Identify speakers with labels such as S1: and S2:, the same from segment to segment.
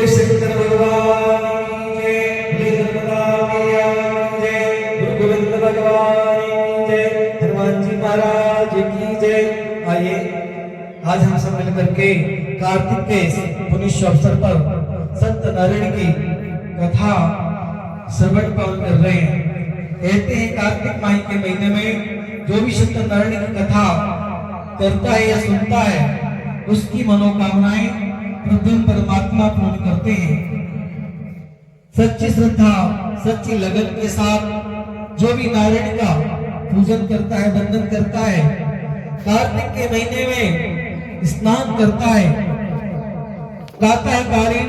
S1: शंकर भगवान की जय, नर्मदा मैया की जय, गुरु गोविंद भगवान की जय, हनुमान जी महाराज की जय। आइए आज हम सब मिलकर के कार्तिक के पुण्य अवसर पर संत नारायण की कथा श्रवण पान कर रहे हैं। कहते हैं कार्तिक माह के महीने में जो भी संत नारायण की कथा करता है या सुनता है उसकी मनोकामनाएं प्रभु परमात्मा पूर्ण करते हैं। सच्ची श्रद्धा सच्ची लगन के साथ जो भी नारायण का पूजन करता है, वंदन करता है, कार्तिक के महीने में स्नान करता है, प्रातः कालीन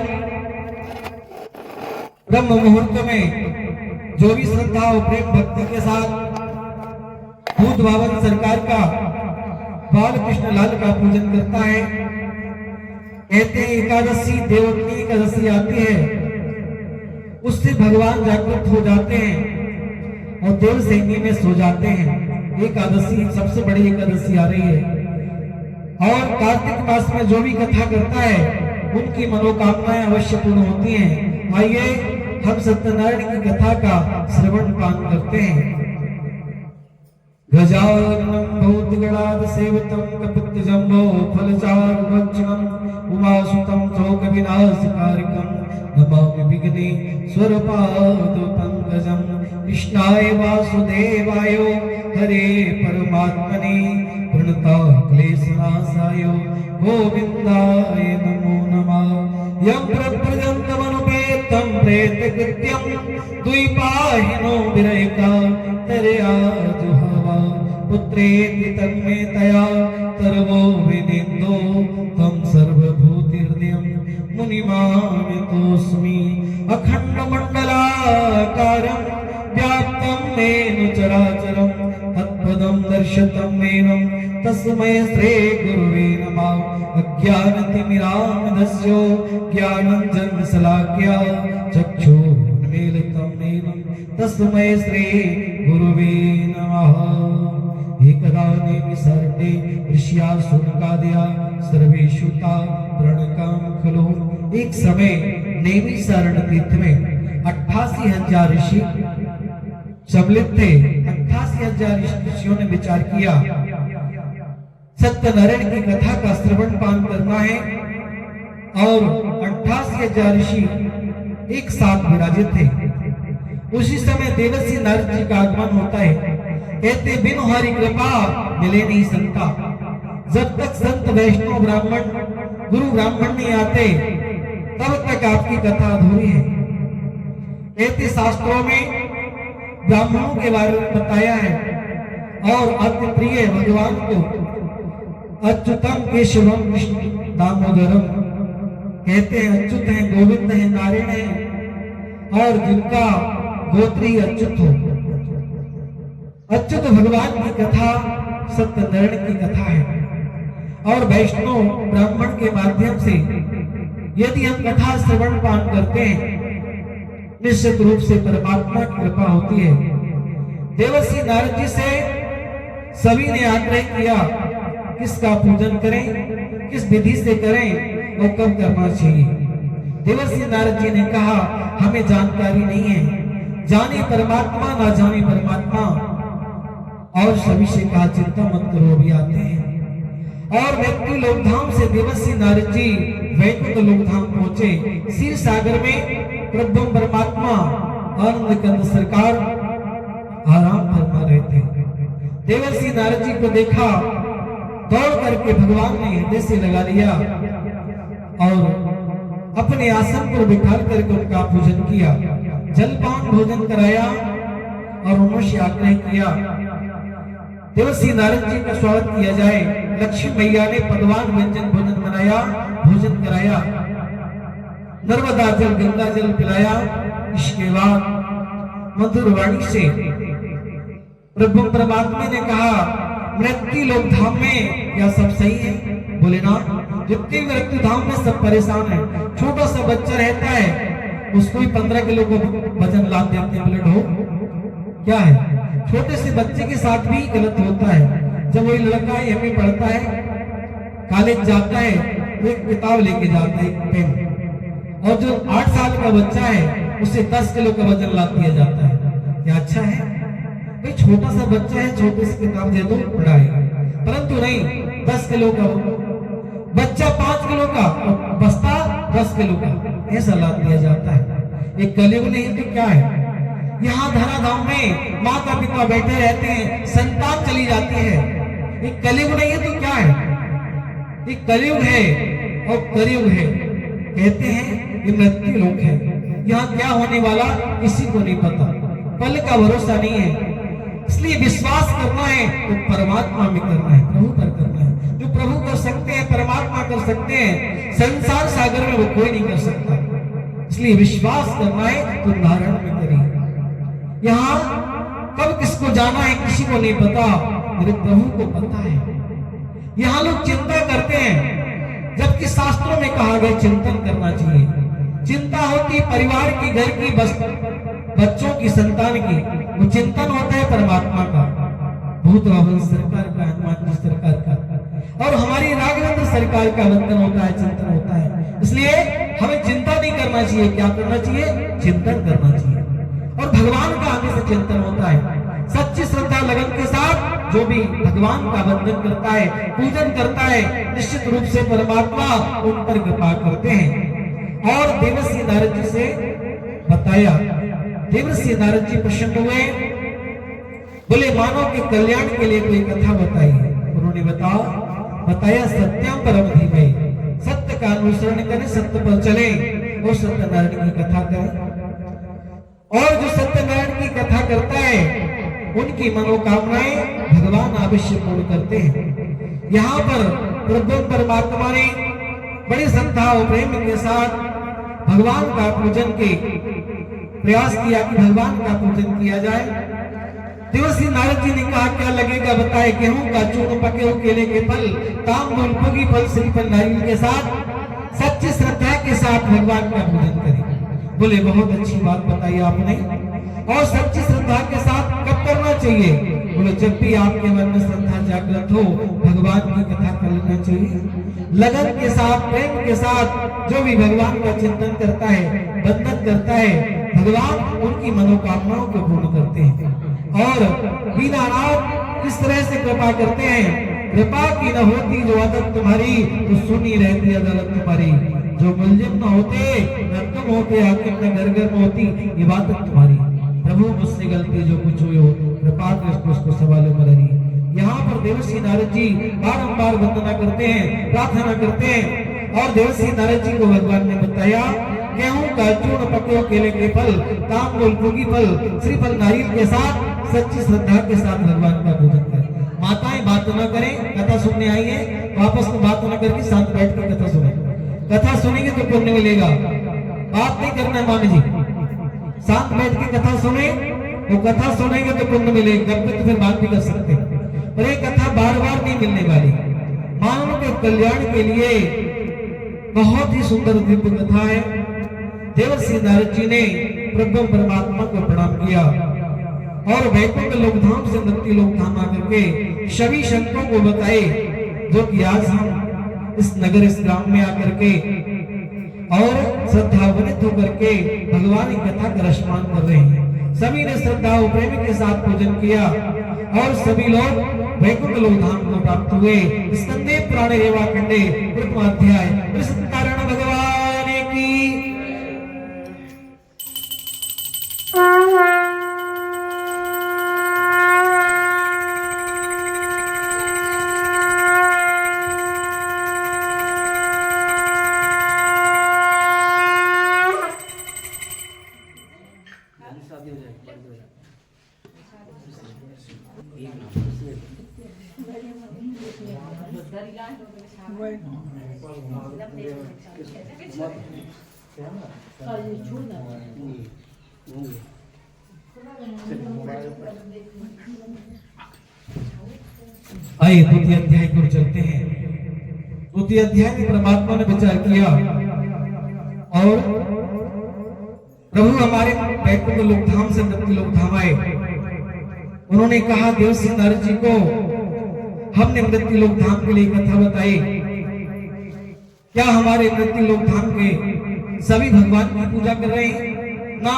S1: ब्रह्म मुहूर्त में जो भी श्रद्धा और प्रेम भक्ति के साथ भूत भावन सरकार का बाल कृष्ण लाल का पूजन करता है। कहते हैं एकादशी देवोत्तरी एकादशी आती है, उससे भगवान जागृत हो जाते हैं और देव सैनी में सो जाते हैं। एकादशी सबसे बड़ी एकादशी आ रही है और कार्तिक मास में जो भी कथा करता है उनकी मनोकामनाएं अवश्य पूर्ण होती हैं। आइए हम सत्यनारायण की कथा का श्रवण पान करते हैं। गजाननं भूतगणाद सेवितं कपित्तजम्बो फलचारुभक्षणं उमासुतं शोकविनाशकारिकं नमामि विघ्नेश्वरपादपङ्कजं कृष्णाय वासुदेवाय हरे परमात्मने प्रणतः क्लेशनाशाय गोविन्दाय नमो नमः। यं प्रव्रजन्तमनुपेतं प्रेतकृत्यं द्विपाहिनो विरहिका तरया जुहवा पुत्रेति तन्मे तया सर्वो विनिन्दो तं सर्वभूतिहृदयं मुनिमानतोऽस्मि। अखण्डमण्डलाकारं व्याप्तं येन चराचरं तत्पदं दर्शितं येनं तस्मै श्री गुरुवे नमः। अज्ञानतिमिरान्धस्य ज्ञानाञ्जनशलाकया चक्षुरुन्मीलितं येन तस्मै श्री गुरुवे नमः। एकदा नेमिसर्गे ऋषिया सुनकादया सर्वेषुता प्रणकाम खलो। एक समय नेमिसारण तीर्थ में 88,000 ऋषि सम्मिलित थे। 88,000 ऋषियों ने विचार किया सत्यनारायण की कथा का श्रवण पान करना है और 88,000 ऋषि एक साथ विराजित थे। उसी समय देवर्षि नारद जी का आगमन होता है। कहते बिनु हरि कृपा मिले नहीं संता। जब तक संत वैष्णव ब्राह्मण गुरु ब्राह्मण नहीं आते तब तक आपकी कथा अधूरी है। कहते शास्त्रों में ब्राह्मणों के बारे में बताया है और अति प्रिय भगवान को अच्युतम केशवम कृष्ण दामोदरम कहते हैं। अच्युत हैं, गोविंद हैं, नारायण हैं और जिनका गोत्री अच्युत हो। अच्युत भगवान की कथा सत्यनारायण की कथा है और वैष्णव ब्राह्मण के माध्यम से यदि हम कथा श्रवण पान करते हैं निश्चित रूप से परमात्मा की कृपा होती है। देवर्षि नारद जी से सभी ने आग्रह किया किसका पूजन करें, किस विधि से करें और कब करना चाहिए। देवर्षि नारद जी ने कहा हमें जानकारी नहीं है, जाने परमात्मा ना जाने परमात्मा। और सभी से कहा चिंता मत करो अभी आते हैं। और व्यक्ति लोकधाम से देवर्षि नारद जी वैकुंठ लोकधाम पहुंचे। क्षीर सागर में प्रभु परमात्मा आनंद कंद सरकार आराम फरमा रहे थे। देवर्षि नारद जी को देखा, दौड़ करके भगवान ने हृदय से लगा लिया और अपने आसन पर बिठा करके उनका पूजन किया, जलपान भोजन कराया और उन्होंने आग्रह किया देवर्षि नारद जी का स्वागत किया जाए। लक्ष्मी मैया ने पकवान व्यंजन भोजन बनाया, भोजन कराया, नर्मदा जल गंगा जल पिलाया। इसके बाद मधुर वाणी से प्रभु परमात्मा ने कहा मृत्यु लोक धाम में क्या सब सही है? बोले ना, जितने मृत्यु धाम में सब परेशान है। छोटा सा बच्चा रहता है उसको ही 15 किलो को वजन लाद देते हैं। बोले ढो क्या है? छोटे से बच्चे के साथ भी गलत होता है। जब वही लड़का एमए पढ़ता है, कॉलेज जाता है, एक किताब लेके जाता है, एक पेन, और जो 8 साल का बच्चा है उसे 10 किलो का वजन लाद दिया जाता है। क्या अच्छा है भाई? छोटा सा बच्चा है, छोटे से किताब दे दो पढ़ाई, परंतु नहीं, 10 किलो का बच्चा 5 किलो का, बस्ता 10 किलो का, ऐसा लाद दिया जाता है। एक कलयुग नहीं तो क्या है? यहाँ धराधाम में माता पिता बैठे रहते हैं, संतान चली जाती है। एक कलयुग नहीं है तो क्या है? एक कलयुग है और कलयुग है। कहते हैं ये मृत्यु लोक है, यहाँ क्या होने वाला किसी को नहीं पता, पल का भरोसा नहीं है। इसलिए विश्वास करना है तो परमात्मा में करना है, प्रभु पर करना है। जो प्रभु कर सकते हैं, परमात्मा कर सकते हैं, संसार सागर में वो कोई नहीं कर सकता। इसलिए विश्वास करना है तो नारायण में करिए। यहाँ कब किसको जाना है किसी को नहीं पता, मेरे प्रभु को पता है। यहाँ लोग चिंता करते हैं, जबकि शास्त्रों में कहा गया चिंतन करना चाहिए। चिंता होती परिवार की, घर की, बच्चों की, संतान की। वो चिंतन होता है परमात्मा का, भूत भवन सरकार का, हनुमान जी सरकार का, और हमारी राघवेंद्र सरकार का वंदन होता है, चिंतन होता है। इसलिए हमें चिंता नहीं करना चाहिए। क्या करना चाहिए? चिंतन करना चाहिए। और भगवान का आगे से चिंतन होता है। सच्ची श्रद्धा लगन के साथ जो भी भगवान का वंदन करता है, पूजन करता है, निश्चित रूप से परमात्मा उन पर कृपा करते हैं। और देवर्षि नारद जी से बताया, देवर्षि नारद जी प्रसन्न हुए, बोले मानव के कल्याण के लिए कोई कथा बताइए। उन्होंने बताया सत्यम परम धीमहि, सत्य का अनुसरण करें, सत्य पर चले, वो सत्यनारायण की कथा करें। और जो सत्यनारायण की कथा करता है उनकी मनोकामनाएं भगवान अवश्य पूर्ण करते हैं। यहाँ पर प्रभु परमात्मा ने बड़ी श्रद्धा और प्रेम के साथ भगवान का पूजन के प्रयास किया कि भगवान का पूजन किया जाए। देवर्षि नारद जी ने कहा क्या लगेगा बताए, गेहूं का चूर्ण, पके हुए केले के फल, तांबूल, पुगी फल, श्रीफल, नारियल के साथ सच्ची श्रद्धा के साथ भगवान का पूजन करें। बोले बहुत अच्छी बात बताई आपने। और सच्ची श्रद्धा के साथ कब करना चाहिए? बोले जब भी आपके मन में श्रद्धा जागृत हो, भगवान की कथा कर लेना चाहिए। लगन के साथ, प्रेम के साथ जो भी भगवान का चिंतन करता है, वंदन करता है, भगवान उनकी मनोकामनाओं को पूर्ण करते हैं। और दीनानाथ किस तरह से कृपा करते हैं? कृपा की न होती जो आदत तुम्हारी, तो सुनी रहती अदालत तुम्हारी। जो मुलजिम न होते, न तुम होते, हाकिम न घर घर में होती इबादत तुम्हारी। प्रभु मुझसे गलती जो कुछ हुई हो, कृपा कर उसको सवालों में रही। यहाँ पर देवर्षि नारद जी बारंबार वंदना करते हैं, प्रार्थना करते हैं। और देवर्षि नारद जी को भगवान ने बताया गेहूं का चूर्ण, पके हुए केले के फल, तांबूल, पुगी फल, श्रीफल, नारियल के साथ सच्ची श्रद्धा के साथ भगवान का पूजन करें। माताएं बात न करें, कथा सुनने आई है, वापस में बात न करके शांत बैठ कर कथा सुने। कथा सुनेंगे तो पुण्य मिलेगा। बात नहीं करना है मामी जी, शांत बैठ के कथा सुने, वो कथा सुनेंगे तो पुण्य मिलेगा। जब तक तो फिर बात भी कर सकते हैं, पर ये कथा बार बार नहीं मिलने वाली। मानव के कल्याण के लिए बहुत ही सुंदर दिव्य कथा है। देवर्षि नारद जी ने प्रभु परमात्मा को प्रणाम किया और वैकुंठ लोकधाम से मृत्यु लोकधाम आकर के सभी संतों को बताए, जो कि आज हम इस नगर, इस ग्राम में आकर के और श्रद्धान्वित होकर के भगवान की कथा का रसपान कर रहे हैं। सभी ने श्रद्धा और प्रेम के साथ पूजन किया और सभी लोग वैकुंठ लोकधाम को प्राप्त हुए। स्कंदे पुराणे रेवा खंडे प्रथम अध्याय। कृष्ण कारण भगवान की। आइए द्वितीय अध्याय को चलते हैं। द्वितीय अध्याय में परमात्मा ने विचार किया और प्रभु हमारे वैकुंठ लोकधाम से मृत्यु लोकधाम आए। उन्होंने कहा देवर्षि नारद जी को हमने मृत्यु लोकधाम के लिए कथा बताई, क्या हमारे मृत्यु लोकधाम के सभी भगवान की पूजा कर रहे हैं ना।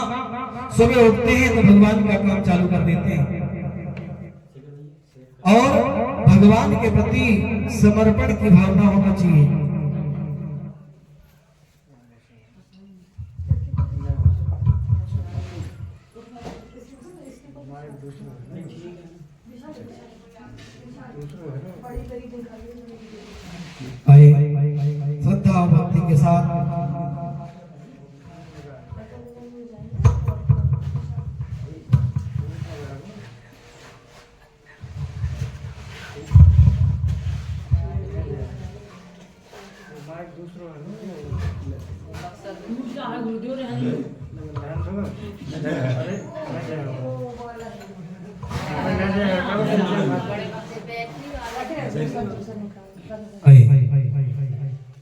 S1: सुबह उठते हैं तो भगवान का काम चालू कर देते हैं और भगवान के प्रति समर्पण की भावना होना चाहिए। आइए श्रद्धा और भक्ति के साथ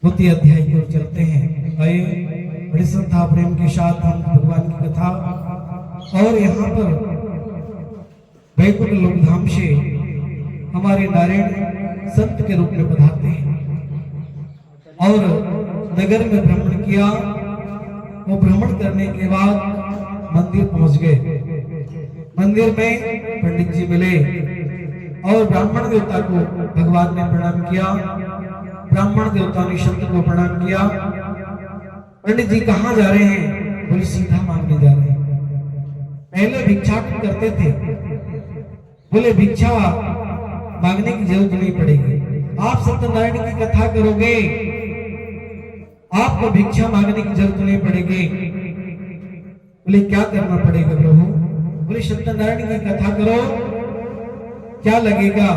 S1: द्वितीय अध्याय की ओर चलते हैं। आइए बड़ी श्रद्धा प्रेम के साथ हम भगवान की कथा और यहाँ पर वैकुंठ लोकधाम से हमारे नारायण संत के रूप में पधारते हैं और नगर में भ्रमण किया। वो भ्रमण करने के बाद मंदिर पहुंच गए। मंदिर में पंडित जी मिले और ब्राह्मण देवता को भगवान ने प्रणाम किया। ब्राह्मण देवता ने संत को प्रणाम किया। पंडित जी कहाँ जा रहे हैं? बोले सीधा मांगने जा रहे हैं। पहले भिक्षाटन करते थे। बोले भिक्षा मांगने की जरूरत नहीं पड़ेगी, आप सत्यनारायण की कथा करोगे, आपको भिक्षा मांगने की जरूरत नहीं पड़ेगी। बोले क्या करना पड़ेगा प्रभु? बोले सत्यनारायण की कथा करो, क्या लगेगा?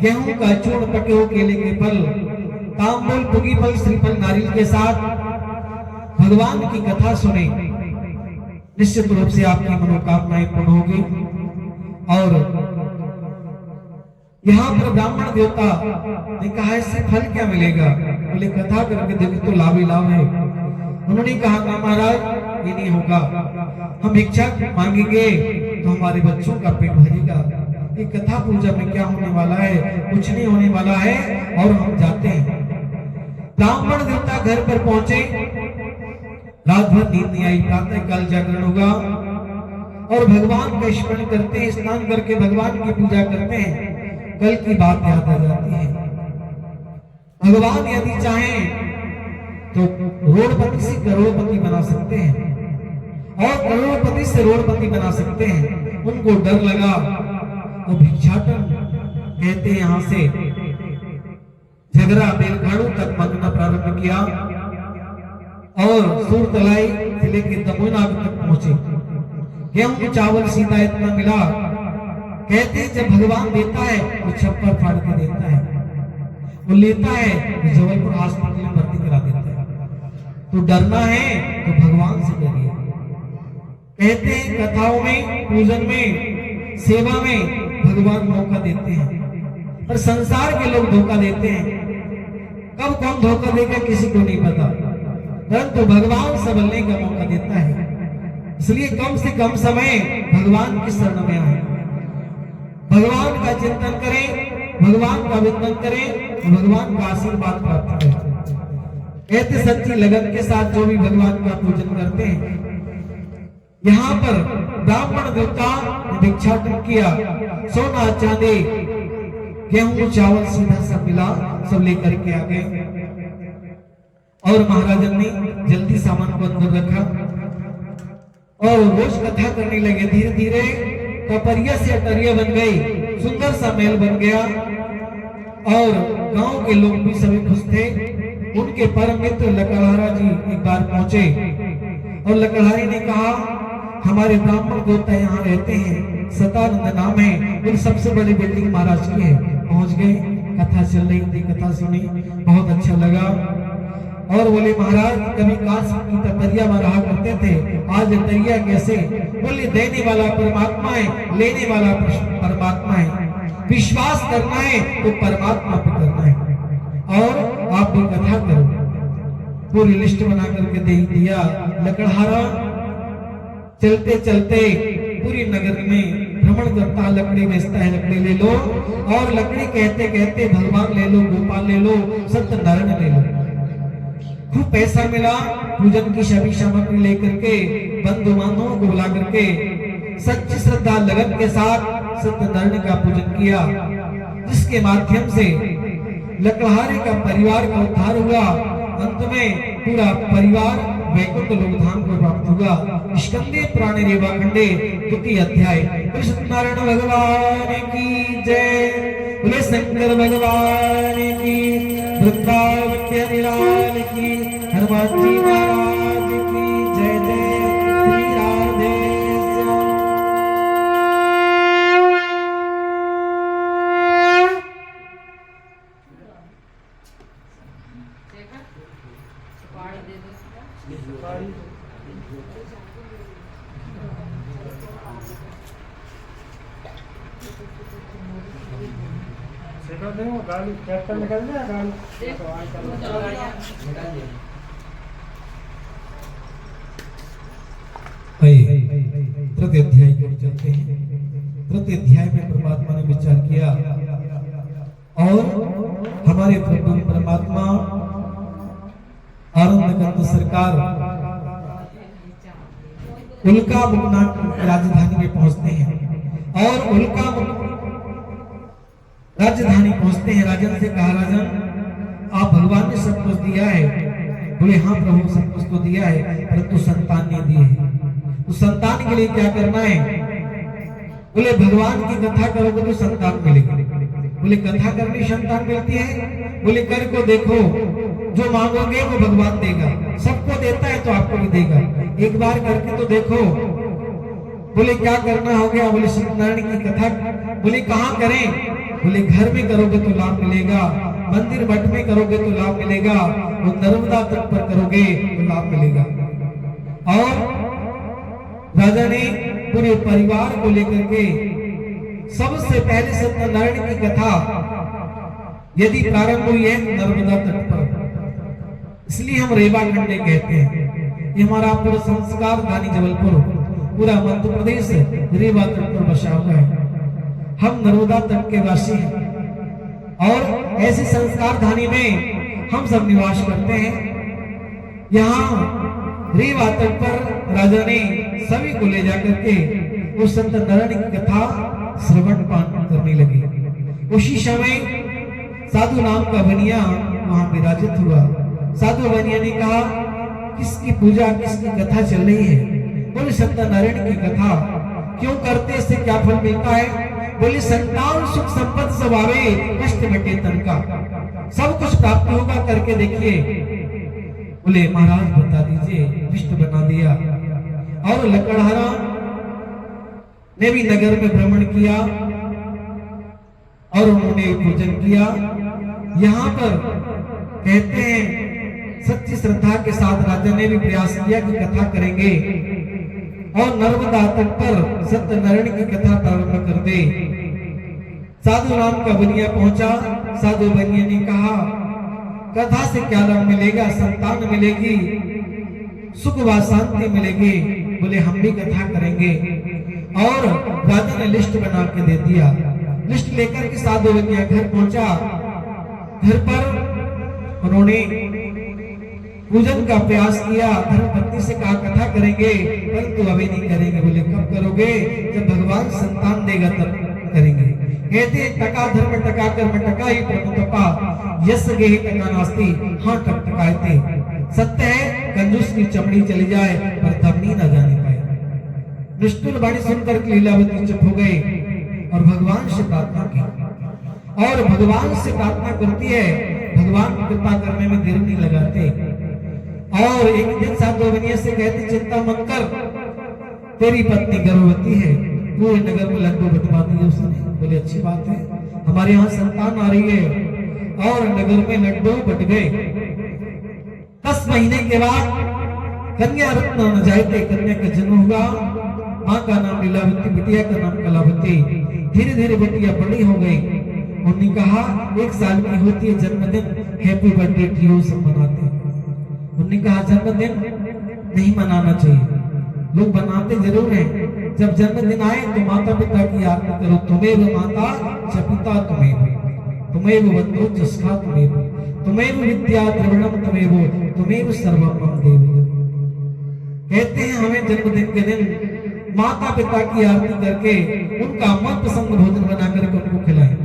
S1: गेहूं का चूर्ण, पके केले के फल, तांबूल, पुगी फल, श्रीफल, नारियल के साथ भगवान की कथा सुने, निश्चित रूप से आपकी मनोकामनाएं पूर्ण होगी। और यहाँ पर ब्राह्मण देवता ने कहा इससे फल क्या मिलेगा? बोले कथा करके देखो तो लाभ ही लाभ है। उन्होंने कहा ना महाराज ये नहीं होगा, हम भिक्षा मांगेंगे तो हमारे बच्चों का पेट भरेगा। ये कथा पूजा में क्या होने वाला है? कुछ नहीं होने वाला है। और हम जाते हैं। ब्राह्मण देवता घर पर पहुंचे, रात भर नींद नहीं आई। प्रातः काल जागरण होगा और भगवान का स्मरण करते हैं, स्नान करके भगवान की पूजा करते हैं। कल की बात याद आ जाती है। भगवान यदि चाहें तो रोडपति से करोड़पति बना सकते हैं और करोड़पति से रोडपति बना सकते हैं। उनको डर लगा तो भिक्षाटन कहते हैं यहाँ से झगड़ा बेलखाड़ू तक मंगना प्रारंभ किया और सूरतलाई से लेकर दमोनाग तक पहुंचे। गेहूं चावल सीधा इतना मिला। कहते हैं जब भगवान देता है तो छप्पर फाड़ के देता है, वो लेता है तो जबलपुर हॉस्पिटल में भर्ती करा देता है। तो डरना है तो भगवान से डरिए। कहते हैं कथाओं में, पूजन में, सेवा में भगवान मौका देते हैं, पर संसार के लोग धोखा देते हैं। कब कौन धोखा देगा किसी को नहीं पता, परंतु भगवान संभलने का मौका देता है। इसलिए कम से कम समय भगवान की शरण में आए, भगवान का चिंतन करें, भगवान का वंदन करें, भगवान का आशीर्वाद प्राप्त करें। कहते सच्ची लगन के साथ जो भी भगवान का पूजन करते हैं। यहाँ पर ब्राह्मण देवता ने भिक्षाटन किया, सोना चांदी गेहूं चावल सीधा सब मिला, सब लेकर के आ गए। और महाराजन ने जल्दी सामान को अंदर रखा और रोज कथा करने लगे। धीरे धीरे कपरिया से अटरिया बन गई, सुंदर सा महल बन गया और गांव के लोग भी सभी खुश थे। उनके परम मित्र लकड़हारा जी एक बार पहुंचे और लकड़हारी ने कहा हमारे ब्राह्मण देवता यहाँ रहते हैं, सतानंद नाम है, उन सबसे बड़ी बिल्डिंग महाराज की है। पहुंच गए, कथा चल रही थी, कथा सुनी, बहुत अच्छा लगा। और बोले महाराज कभी काश की तरिया में रहा करते थे, आज तरिया कैसे? बोले देने वाला परमात्मा है, लेने वाला परमात्मा है। विश्वास करना है तो परमात्मा पे करना है। और आप भी कथा करो। पूरी लिस्ट बना करके दे दिया। लकड़हारा चलते चलते पूरी नगर में भ्रमण करता, लकड़ी बेचता है, लकड़ी ले लो। और लकड़ी कहते कहते भगवान ले लो, गोपाल ले लो, सत्यनारायण ले लो। खूब पैसा मिला, पूजन की सभी सामग्री लेकर के बंधु बांधवों को बुला करके सच्ची श्रद्धा लगन के साथ सत्यनारायण का पूजन किया, जिसके माध्यम से लकड़हारे का परिवार का उद्धार हुआ। अंत में पूरा परिवार वैकुंठ लोकधाम को प्राप्त हुआ। स्कंदे पुराणे रेवा खंडे द्वितीय अध्याय। सत्यनारायण भगवान की जय, बोले शंकर भगवान की, वृंदावन बिहारी लाल की, हनुमान जी महाराज की जय जय। श्री राधे
S2: गाड़ी ट्रैक्टर निकल जाए गाड़ी
S1: तृतीय अध्याय की ओर चलते हैं। तृतीय अध्याय में परमात्मा ने विचार किया और हमारे प्रभु परमात्मा आनंदकंद सरकार उल्का मुकनाट राजधानी में पहुंचते हैं और उल्का राजधानी पहुंचते हैं। राजन से कहा, राजन आप भगवान ने सब कुछ दिया है? बोले हाँ प्रभु सब कुछ तो दिया है, परंतु संतान नहीं दी है। तो संतान के लिए क्या करना है? बोले भगवान की कथा करोगे तो संतान मिलेगी। बोले कथा करनी संतान मिलती है? बोले कर को देखो, जो मांगोगे वो भगवान देगा, सबको देता है तो आपको भी देगा, एक बार करके तो देखो। बोले क्या करना हो गया? बोले सत्यनारायण की कथा। बोले कहाँ करें? बोले घर में करोगे तो लाभ मिलेगा, मंदिर मठ में करोगे तो लाभ मिलेगा, वो नर्मदा तट पर करोगे तो लाभ मिलेगा। और राजा ने पूरे परिवार को लेकर के सबसे पहले सत्यनारायण की कथा यदि प्रारंभ हुई है नर्मदा तट पर, इसलिए हम रेवा खंडे कहते हैं। ये हमारा पूरा संस्कार धानी जबलपुर, पूरा मध्य प्रदेश रेवा तट पर बसा हुआ है। हम नर्मदा तट के वासी हैं और ऐसे संस्कार धानी में हम सब निवास करते हैं। यहाँ रेवा तट पर राजा ने सभी को ले जाकर के वो सत्यनारायण की कथा श्रवण पान करने लगे। उसी समय साधु नाम का बनिया वहां विराजित हुआ। साधु बनिया ने कहा, किसकी पूजा किसकी कथा चल रही है? बोले सत्यनारायण की कथा। क्यों करते, इससे क्या फल मिलता है? बोले संतान सुख संपत्ति सब आवे, कष्ट मिटे तन का, सब कुछ प्राप्त होगा, करके देखिए। बोले महाराज बता दीजिए। विष्ट बना दिया और लकड़हारा ने भी नगर में भ्रमण किया और उन्होंने पूजन किया। यहाँ पर कहते हैं सच्ची श्रद्धा के साथ राजा ने भी प्रयास किया कि कथा करेंगे और नर्मदा तट पर सत्यनारायण की कथा प्रारंभ कर दे। साधु राम का बनिया पहुंचा। साधु बनिया ने कहा, कथा से क्या लाभ मिलेगा? संतान मिलेगी, सुख व शांति मिलेगी। बोले हम भी कथा करेंगे। और राजा ने लिस्ट बना के दे दिया। लिस्ट लेकर के साधु बनिया घर पहुंचा। घर पर उन्होंने पूजन का प्रयास किया। धर्मपत्नी से कहा कथा करेंगे, परंतु अभी नहीं करेंगे। बोले कब करोगे? जब भगवान संतान देगा तब करेंगे। कहते टका धर्म टका कर्म टका ही प्रमुतपा यस गेहि टका नास्ति। हाँ टक टकाते सत्य है, कंजूस की चमड़ी चली जाए पर धमनी न जाने पाए। निष्ठुर वाणी सुनकर लीलावती चुप हो गए और भगवान से प्रार्थना की। और भगवान से प्रार्थना करती है, भगवान कृपा करने में देर नहीं लगाते। और एक दिन साधु बनिया से कहते, चिंता मत कर, तेरी पत्नी गर्भवती है, पूरे नगर में लड्डू बंटवा दिए उसने। बोले अच्छी बात है, हमारे यहाँ संतान आ रही है। और नगर में लड्डू बट गए। 10 महीने के बाद कन्या रत्न न जायते, कन्या का जन्म हुआ। माँ का नाम लीलावती, बिटिया का नाम कलावती। धीरे धीरे बिटिया बड़ी हो गई। उन्होंने कहा 1 साल की होती है जन्मदिन, हैप्पी बर्थडे टू यू सब मनाते हैं। उन्होंने कहा जन्मदिन नहीं मनाना चाहिए, लोग बनाते जरूर हैं। जब जन्मदिन आए तो माता पिता की याद करो। तुम्हें वो माता च पिता, तुम्हें बंधु जसका तुम्हें। तुमेव विद्या द्रविणम तमेव तुमेव सर्वम मम देव। कहते हैं हमें जन्मदिन के दिन माता पिता की आरती करके उनका मनपसंद भोजन बना करके उनको खिलाएं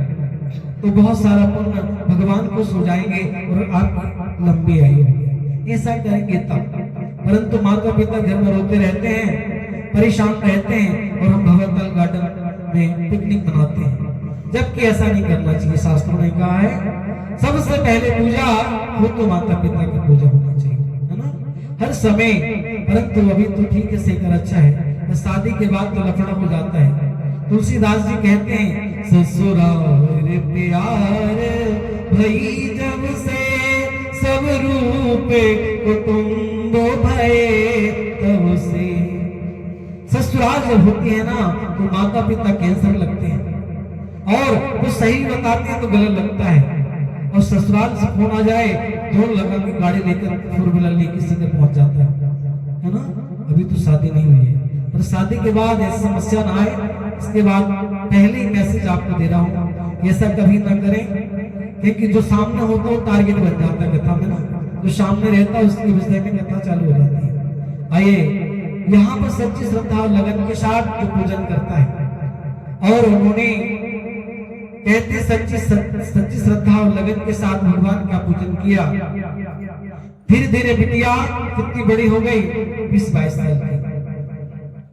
S1: तो बहुत सारा पुण्य भगवान को सो जाएंगे और आपकी लंबी आयु होगी। ऐसा करेंगे तब। परंतु माता पिता घर में रोते रहते हैं, परेशान रहते हैं और हम भंवरताल गार्डन में पिकनिक मनाते हैं, जबकि ऐसा नहीं करना चाहिए। शास्त्रों ने कहा है सबसे पहले पूजा हो तो माता पिता की पूजा होना चाहिए, है ना, हर समय। परंतु अभी तो ठीक है, सेकर अच्छा है, शादी के बाद तो लफड़ा हो जाता है। तुलसीदास जी कहते हैं ससुराल प्यार भई जब से सब रूप कुटुंब भये तब से। ससुराल जब होती है ना तो माता पिता कैंसर लगते हैं और वो सही बताते हैं तो गलत लगता है। और ससुराल से फोन आ जाए ढोल लगा के गाड़ी लेकर फोर व्हीलर लेकर सीधे पहुंच जाता है ना। अभी तो शादी नहीं हुई है, पर शादी के बाद ऐसी समस्या ना आए, इसके बाद पहले ही मैसेज आपको दे रहा हूँ, ऐसा कभी ना करें, क्योंकि जो सामने होता है वो टारगेट बन जाता है कथा में ना, जो सामने रहता है उसके विषय में कथा चालू हो जाती है। आइए यहाँ पर सच्ची श्रद्धा और लगन के साथ जो पूजन करता है और उन्होंने कहते सच्ची श्रद्धा और लगन के साथ भगवान का पूजन किया। धीरे धीरे बिटिया कितनी बड़ी हो गई, 20-22 साल की।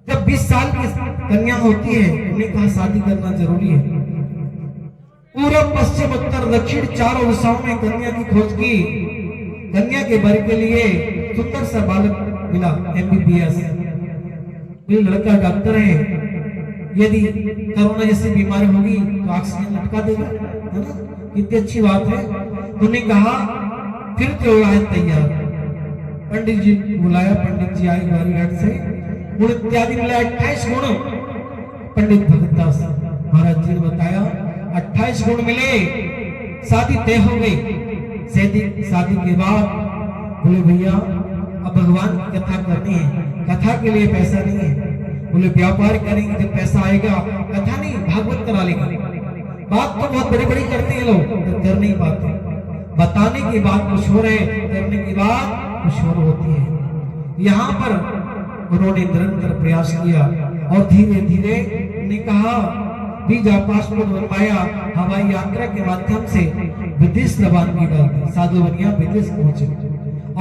S1: जब 20 साल की कन्या होती है उन्हें कहा शादी करना जरूरी है। पूर्व पश्चिम उत्तर दक्षिण चारों दिशाओं में कन्या की खोज की। कन्या के वर के लिए सुंदर सा बालक मिला, MBBS, ये लड़का डॉक्टर है, यदि कोरोना जैसी बीमारी होगी तो ऑक्सीजन लटका देगा, है ना, कितनी अच्छी बात है। उन्होंने कहा फिर तो है तैयार। पंडित जी बुलाया, पंडित जी आए बारी घाट से, गुण इत्यादि मिला 28 गुण। पंडित भगतदास महाराज जी ने बताया 28 गुण मिले, शादी तय हो गई। शादी के बाद बोले भैया अब भगवान की कथा करनी है, कथा के लिए पैसा नहीं है। बोले व्यापार करेंगे जब पैसा आएगा, कथा नहीं भागवत करा लेंगे। बात तो बहुत बड़ी बड़ी करते हैं लोग, पर कर नहीं पाते। बताने की बात कुछ हो रहे, करने की बात कुछ और होती है। यहाँ पर उन्होंने निरंतर प्रयास किया और धीरे धीरे उन्होंने कहा वीजा पासपोर्ट बनवाया, हवाई यात्रा के माध्यम से विदेश रवानगी डाली। साधु बनिया विदेश पहुंचे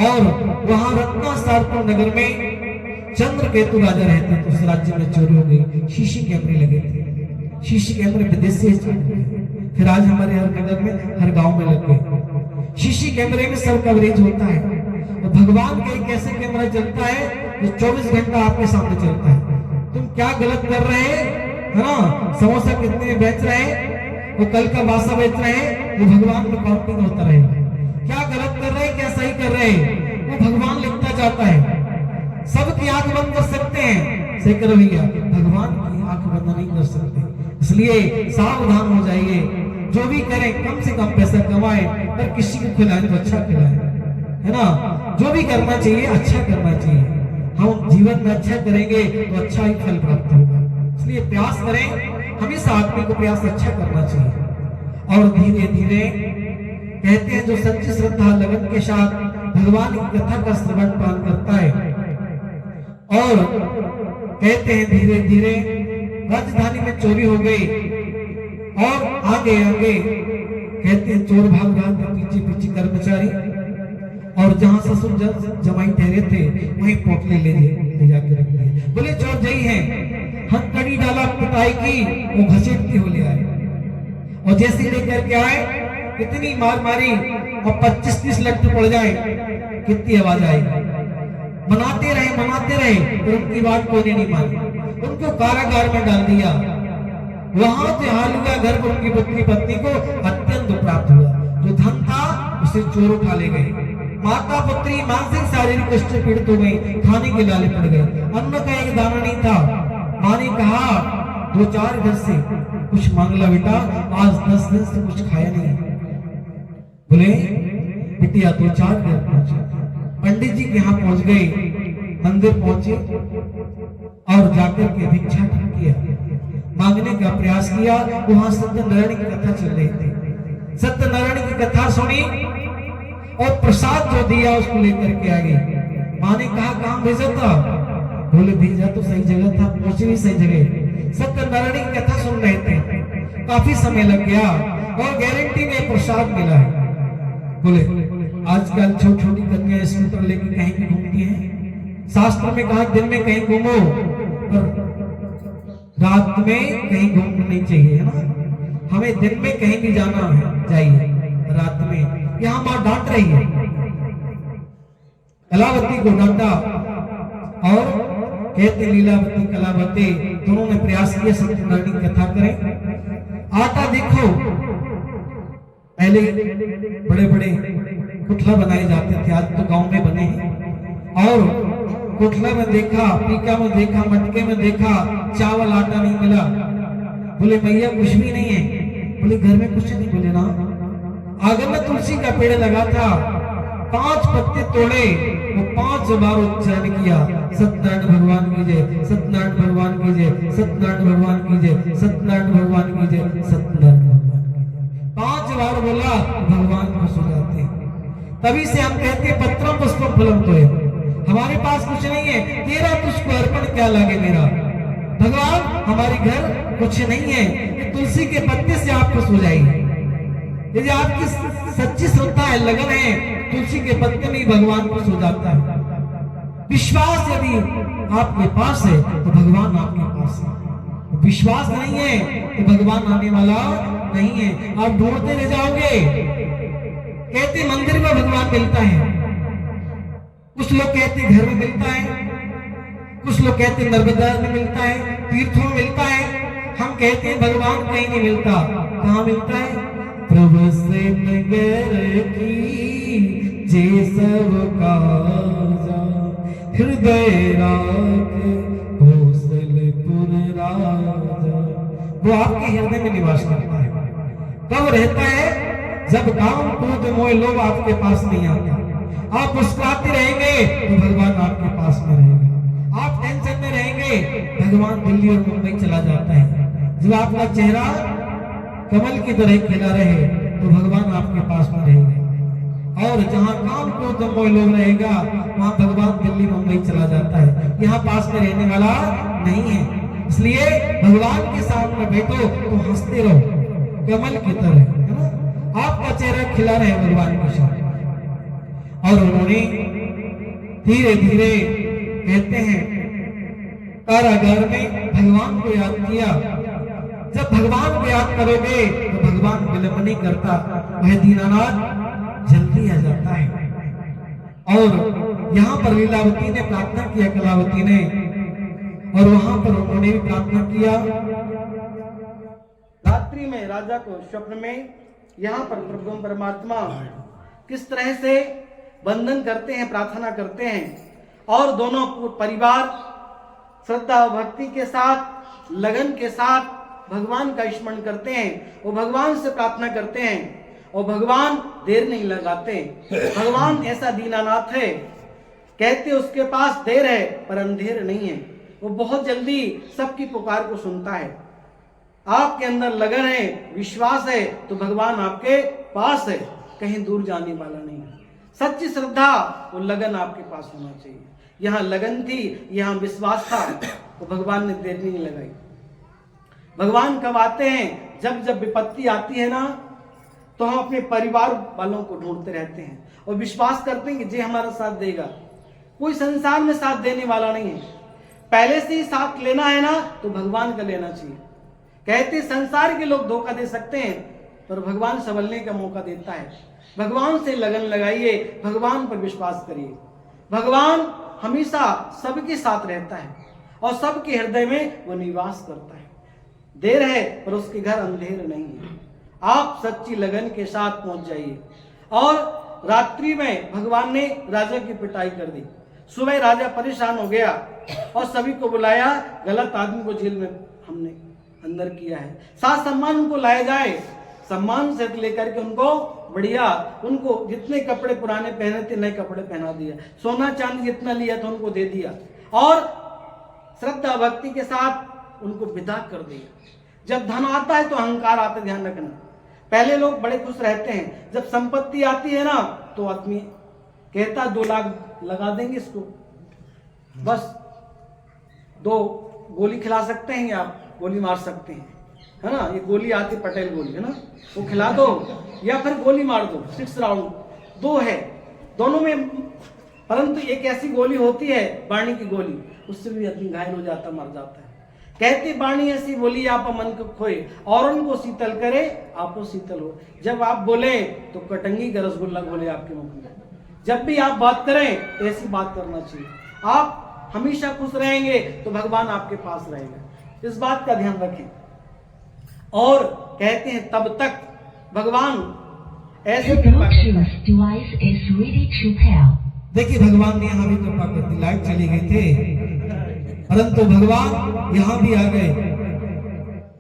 S1: और वहां रत्ना सारपुर नगर में चंद्रकेतु राजा रहते थे। उस राज्य में चोरी हो गई, शीशी कैमरे लगे थे, शीशी कैमरे विदेश से फिर आज हमारे हर नगर में हर गांव में लग गए। शीशी कैमरे में सब कवरेज होता है और भगवान का एक ऐसे कैमरा चलता है जो 24 घंटा आपके सामने चलता है। तुम क्या गलत कर रहे हैं, है ना, समोसा कितने में बेच रहे हैं, वो कल का बासा बेच रहे हैं, वो भगवान में काउंटिंग होता रहेगा। क्या गलत कर रहे हैं, क्या सही कर रहे हैं, वो भगवान लिखता जाता है। सबकी आंख बंद कर सकते हैं, सही करो भैया, भगवान की आंख बंद नहीं कर सकते। इसलिए सावधान हो जाइए, जो भी करें कम से कम पैसा कमाए पर किसी को खिलाएं तो अच्छा खिलाएं, है ना। जो भी करना चाहिए अच्छा करना चाहिए। हम जीवन में अच्छा करेंगे तो अच्छा ही फल प्राप्त होगा। इसलिए प्रयास करें, हमेशा आदमी को प्रयास अच्छा करना चाहिए। और धीरे धीरे कहते हैं जो सच्ची श्रद्धा लगन के साथ भगवान की कथा का श्रवण पान करता है और कहते हैं धीरे धीरे राजधानी में चोरी हो गई और आगे आगे कहते हैं चोर भाग रहा था, पीछे पीछे कर्मचारी और जहां ससुर जमाई ठहरे थे वहीं पोटले ले जाके रख दिए। बोले चोर जई हैं, हथकड़ी डाला, पिटाई की, वो घसीटते हुए ले आए और जैसे लेकर के आए कितनी मार मारी और 25-30 लट्टू पड़ जाए, कितनी आवाज आई। मनाते रहे पर उनकी बात कोई नहीं मानी, उनको कारागार में डाल दिया। वहां से हालुका घर पर उनकी पत्नी को अत्यंत प्राप्त हुआ। जो धन था उसे चोर उठा ले गए। माता पुत्री मानसिक शारीरिक कष्ट से पीड़ित हो गई, खाने के लाले पड़ गए, अन्न का एक दाना नहीं था। माँ ने कहा 2-4 घर से कुछ मांग ला बेटा, आज 10 दिन से कुछ खाया नहीं। बोले बिटिया 2-4 घर पहुंचे, पंडित जी के यहाँ पहुंच गए, मंदिर पहुंचे और जाकर के भिक्षाटन किया, मांगने का प्रयास किया। वहां सत्यनारायण की कथा चल रही थी। सत्यनारायण की कथा सुनी और प्रसाद जो दिया उसको लेकर के आ गई। माँ ने कहा कहाँ भेजा था? बोले भेजा तो सही जगह था, पहुंचे भी सही जगह। सत्यनारायण की कथा सुन रहे थे, काफी समय लग गया और गारंटी में प्रसाद मिला है। बोले आजकल छोटी छोटी कन्या स्कूटर लेके कहीं भी घूमती हैं। शास्त्र में कहा दिन में कहीं घूमो पर रात में कहीं घूमना नहीं चाहिए, है ना। हमें दिन में कहीं भी जाना है चाहिए, रात में। यहाँ माँ डांट रही है, कलावती को डांटा और कहते लीलावती कलावती दोनों ने प्रयास किया सत्यनारायण की कथा करें। आटा देखो, पहले बड़े बड़े कुठला बनाए जाते थे, आज तो गांव में बने हैं। और कुठला में देखा, पीका में देखा, मटके में देखा, चावल आटा नहीं मिला। बोले मैया कुछ भी नहीं है। बोले घर में कुछ नहीं। बोले ना, आंगन में तुलसी का पेड़ लगा था, 5 पत्ते तोड़े, वो 5 बार उच्चारण किया, सत्यनारायण भगवान की जय, सत्यनारायण भगवान की जय, सत्यनारायण भगवान की जय, सत्यनारायण भगवान की जय, सत्यनारायण भगवान की जय। 5 बार बोला, भगवान खुश हो जाते हैं। तभी से हम कहते हैं पत्रम पुष्पम फलम तोय। हमारे पास कुछ नहीं है, तेरा तुझको अर्पण क्या लगे मेरा। भगवान हमारे घर कुछ नहीं है, कि तुलसी के पत्ते से आप खुश हो जाइए। यदि आपकी सच्ची श्रद्धा है, लगन है, तुलसी के पत्ते में भगवान खुश हो जाता है। विश्वास यदि आपके पास है तो भगवान आपके पास है। विश्वास नहीं है तो भगवान आने वाला नहीं है, आप ढूंढते रह जाओगे। कहते मंदिर में भगवान मिलता है, कुछ लोग कहते घर में मिलता है, कुछ लोग कहते नर्मदा में मिलता है, तीर्थों में मिलता है। हम कहते हैं भगवान कहीं नहीं मिलता। कहाँ मिलता है? प्रभु से नगर की जे सब काजा, हृदय राख कौशलपुर राजा। वो आपके हृदय में निवास करता है। कब रहता है? जब काम क्रोध मोह लोभ आपके पास नहीं आते, आप मुस्कुराते रहेंगे तो भगवान आपके पास में रहेगा। आप टेंशन में रहेंगे, भगवान दिल्ली और मुंबई चला जाता है। जब आपका चेहरा कमल की तरह खिला रहे तो भगवान आपके पास में रहेगा। और जहाँ काम क्रोध मोह लोभ रहेगा वहां भगवान दिल्ली मुंबई चला जाता है, यहाँ पास में रहने वाला नहीं है। इसलिए भगवान के सामने बैठो तो हंसते रहो कमल की तरह, है ना। आपका चेहरा खिला रहे भगवान के साथ। और उन्होंने धीरे धीरे कहते हैं कारागार में भगवान को याद किया। जब भगवान को याद करोगे तो भगवान विलंब नहीं करता, वह दीनानाथ जल्दी आ जाता है। और यहाँ पर लीलावती ने प्रार्थना किया, कलावती ने, और वहां पर उन्होंने भी प्रार्थना किया। रात्रि में राजा को स्वप्न में यहाँ पर प्रभु परमात्मा किस तरह से वंदन करते हैं, प्रार्थना करते हैं। और दोनों परिवार श्रद्धा और भक्ति के साथ, लगन के साथ भगवान का स्मरण करते हैं। वो भगवान से प्रार्थना करते हैं और भगवान देर नहीं लगाते। भगवान ऐसा दीनानाथ है, कहते उसके पास देर है पर अंधेर नहीं है। वो बहुत जल्दी सबकी पुकार को सुनता है। आपके अंदर लगन है, विश्वास है तो भगवान आपके पास है, कहीं दूर जाने वाला नहीं है। सच्ची श्रद्धा और लगन आपके पास होना चाहिए। यहाँ लगन थी, यहाँ विश्वास था, तो भगवान ने देर नहीं लगाई। भगवान कब आते हैं? जब जब विपत्ति आती है ना, तो हम अपने परिवार वालों को ढूंढते रहते हैं और विश्वास करते हैं कि जे हमारा साथ देगा। कोई संसार में साथ देने वाला नहीं है। पहले से ही साथ लेना है ना तो भगवान का लेना चाहिए। कहते संसार के लोग धोखा दे सकते हैं पर भगवान संभलने का मौका देता है। भगवान से लगन लगाइए, भगवान पर विश्वास करिए। भगवान हमेशा सबके साथ रहता है और सबके हृदय में वो निवास करता है। देर है पर उसके घर अंधेर नहीं है। आप सच्ची लगन के साथ पहुंच जाइए। और रात्रि में भगवान ने राजा की पिटाई कर दी। सुबह राजा परेशान हो गया और सभी को बुलाया। गलत आदमी को जेल में हमने अंदर किया है, साथ सम्मान उनको लाया जाए। सम्मान से लेकर के उनको बढ़िया, उनको जितने कपड़े पुराने पहने थे नए कपड़े पहना दिया। सोना चांदी जितना लिया था उनको दे दिया और श्रद्धा भक्ति के साथ उनको विदा कर दिया। जब धन आता है तो अहंकार आता है, ध्यान रखना। पहले लोग बड़े खुश रहते हैं, जब संपत्ति आती है ना
S3: तो आदमी कहता 2 लाख लगा देंगे इसको, बस 2 गोली खिला सकते हैं या आप गोली मार सकते हैं, है ना। ये गोली आती पटेल गोली, है ना, वो खिला दो या फिर गोली मार दो। 6 राउंड 2 है दोनों में, परंतु एक ऐसी गोली होती है वाणी की गोली, उससे भी आदमी घायल हो जाता, मर जाता है। कहते वाणी ऐसी बोली आप मन को खोए, और उनको शीतल करे आपो शीतल हो। जब आप बोले तो कटंगी का रसगुल्ला बोले आपके मुख में। जब भी आप बात करें तो ऐसी बात करना चाहिए। आप हमेशा खुश रहेंगे तो भगवान आपके पास रहेगा, इस बात का ध्यान रखें। और कहते हैं तब तक भगवान ऐसे कृपा करता है।
S1: देखिए भगवान ने यहाँ भी कृपा कर दी, लाइट चली गई थे परंतु भगवान यहाँ भी आ गए।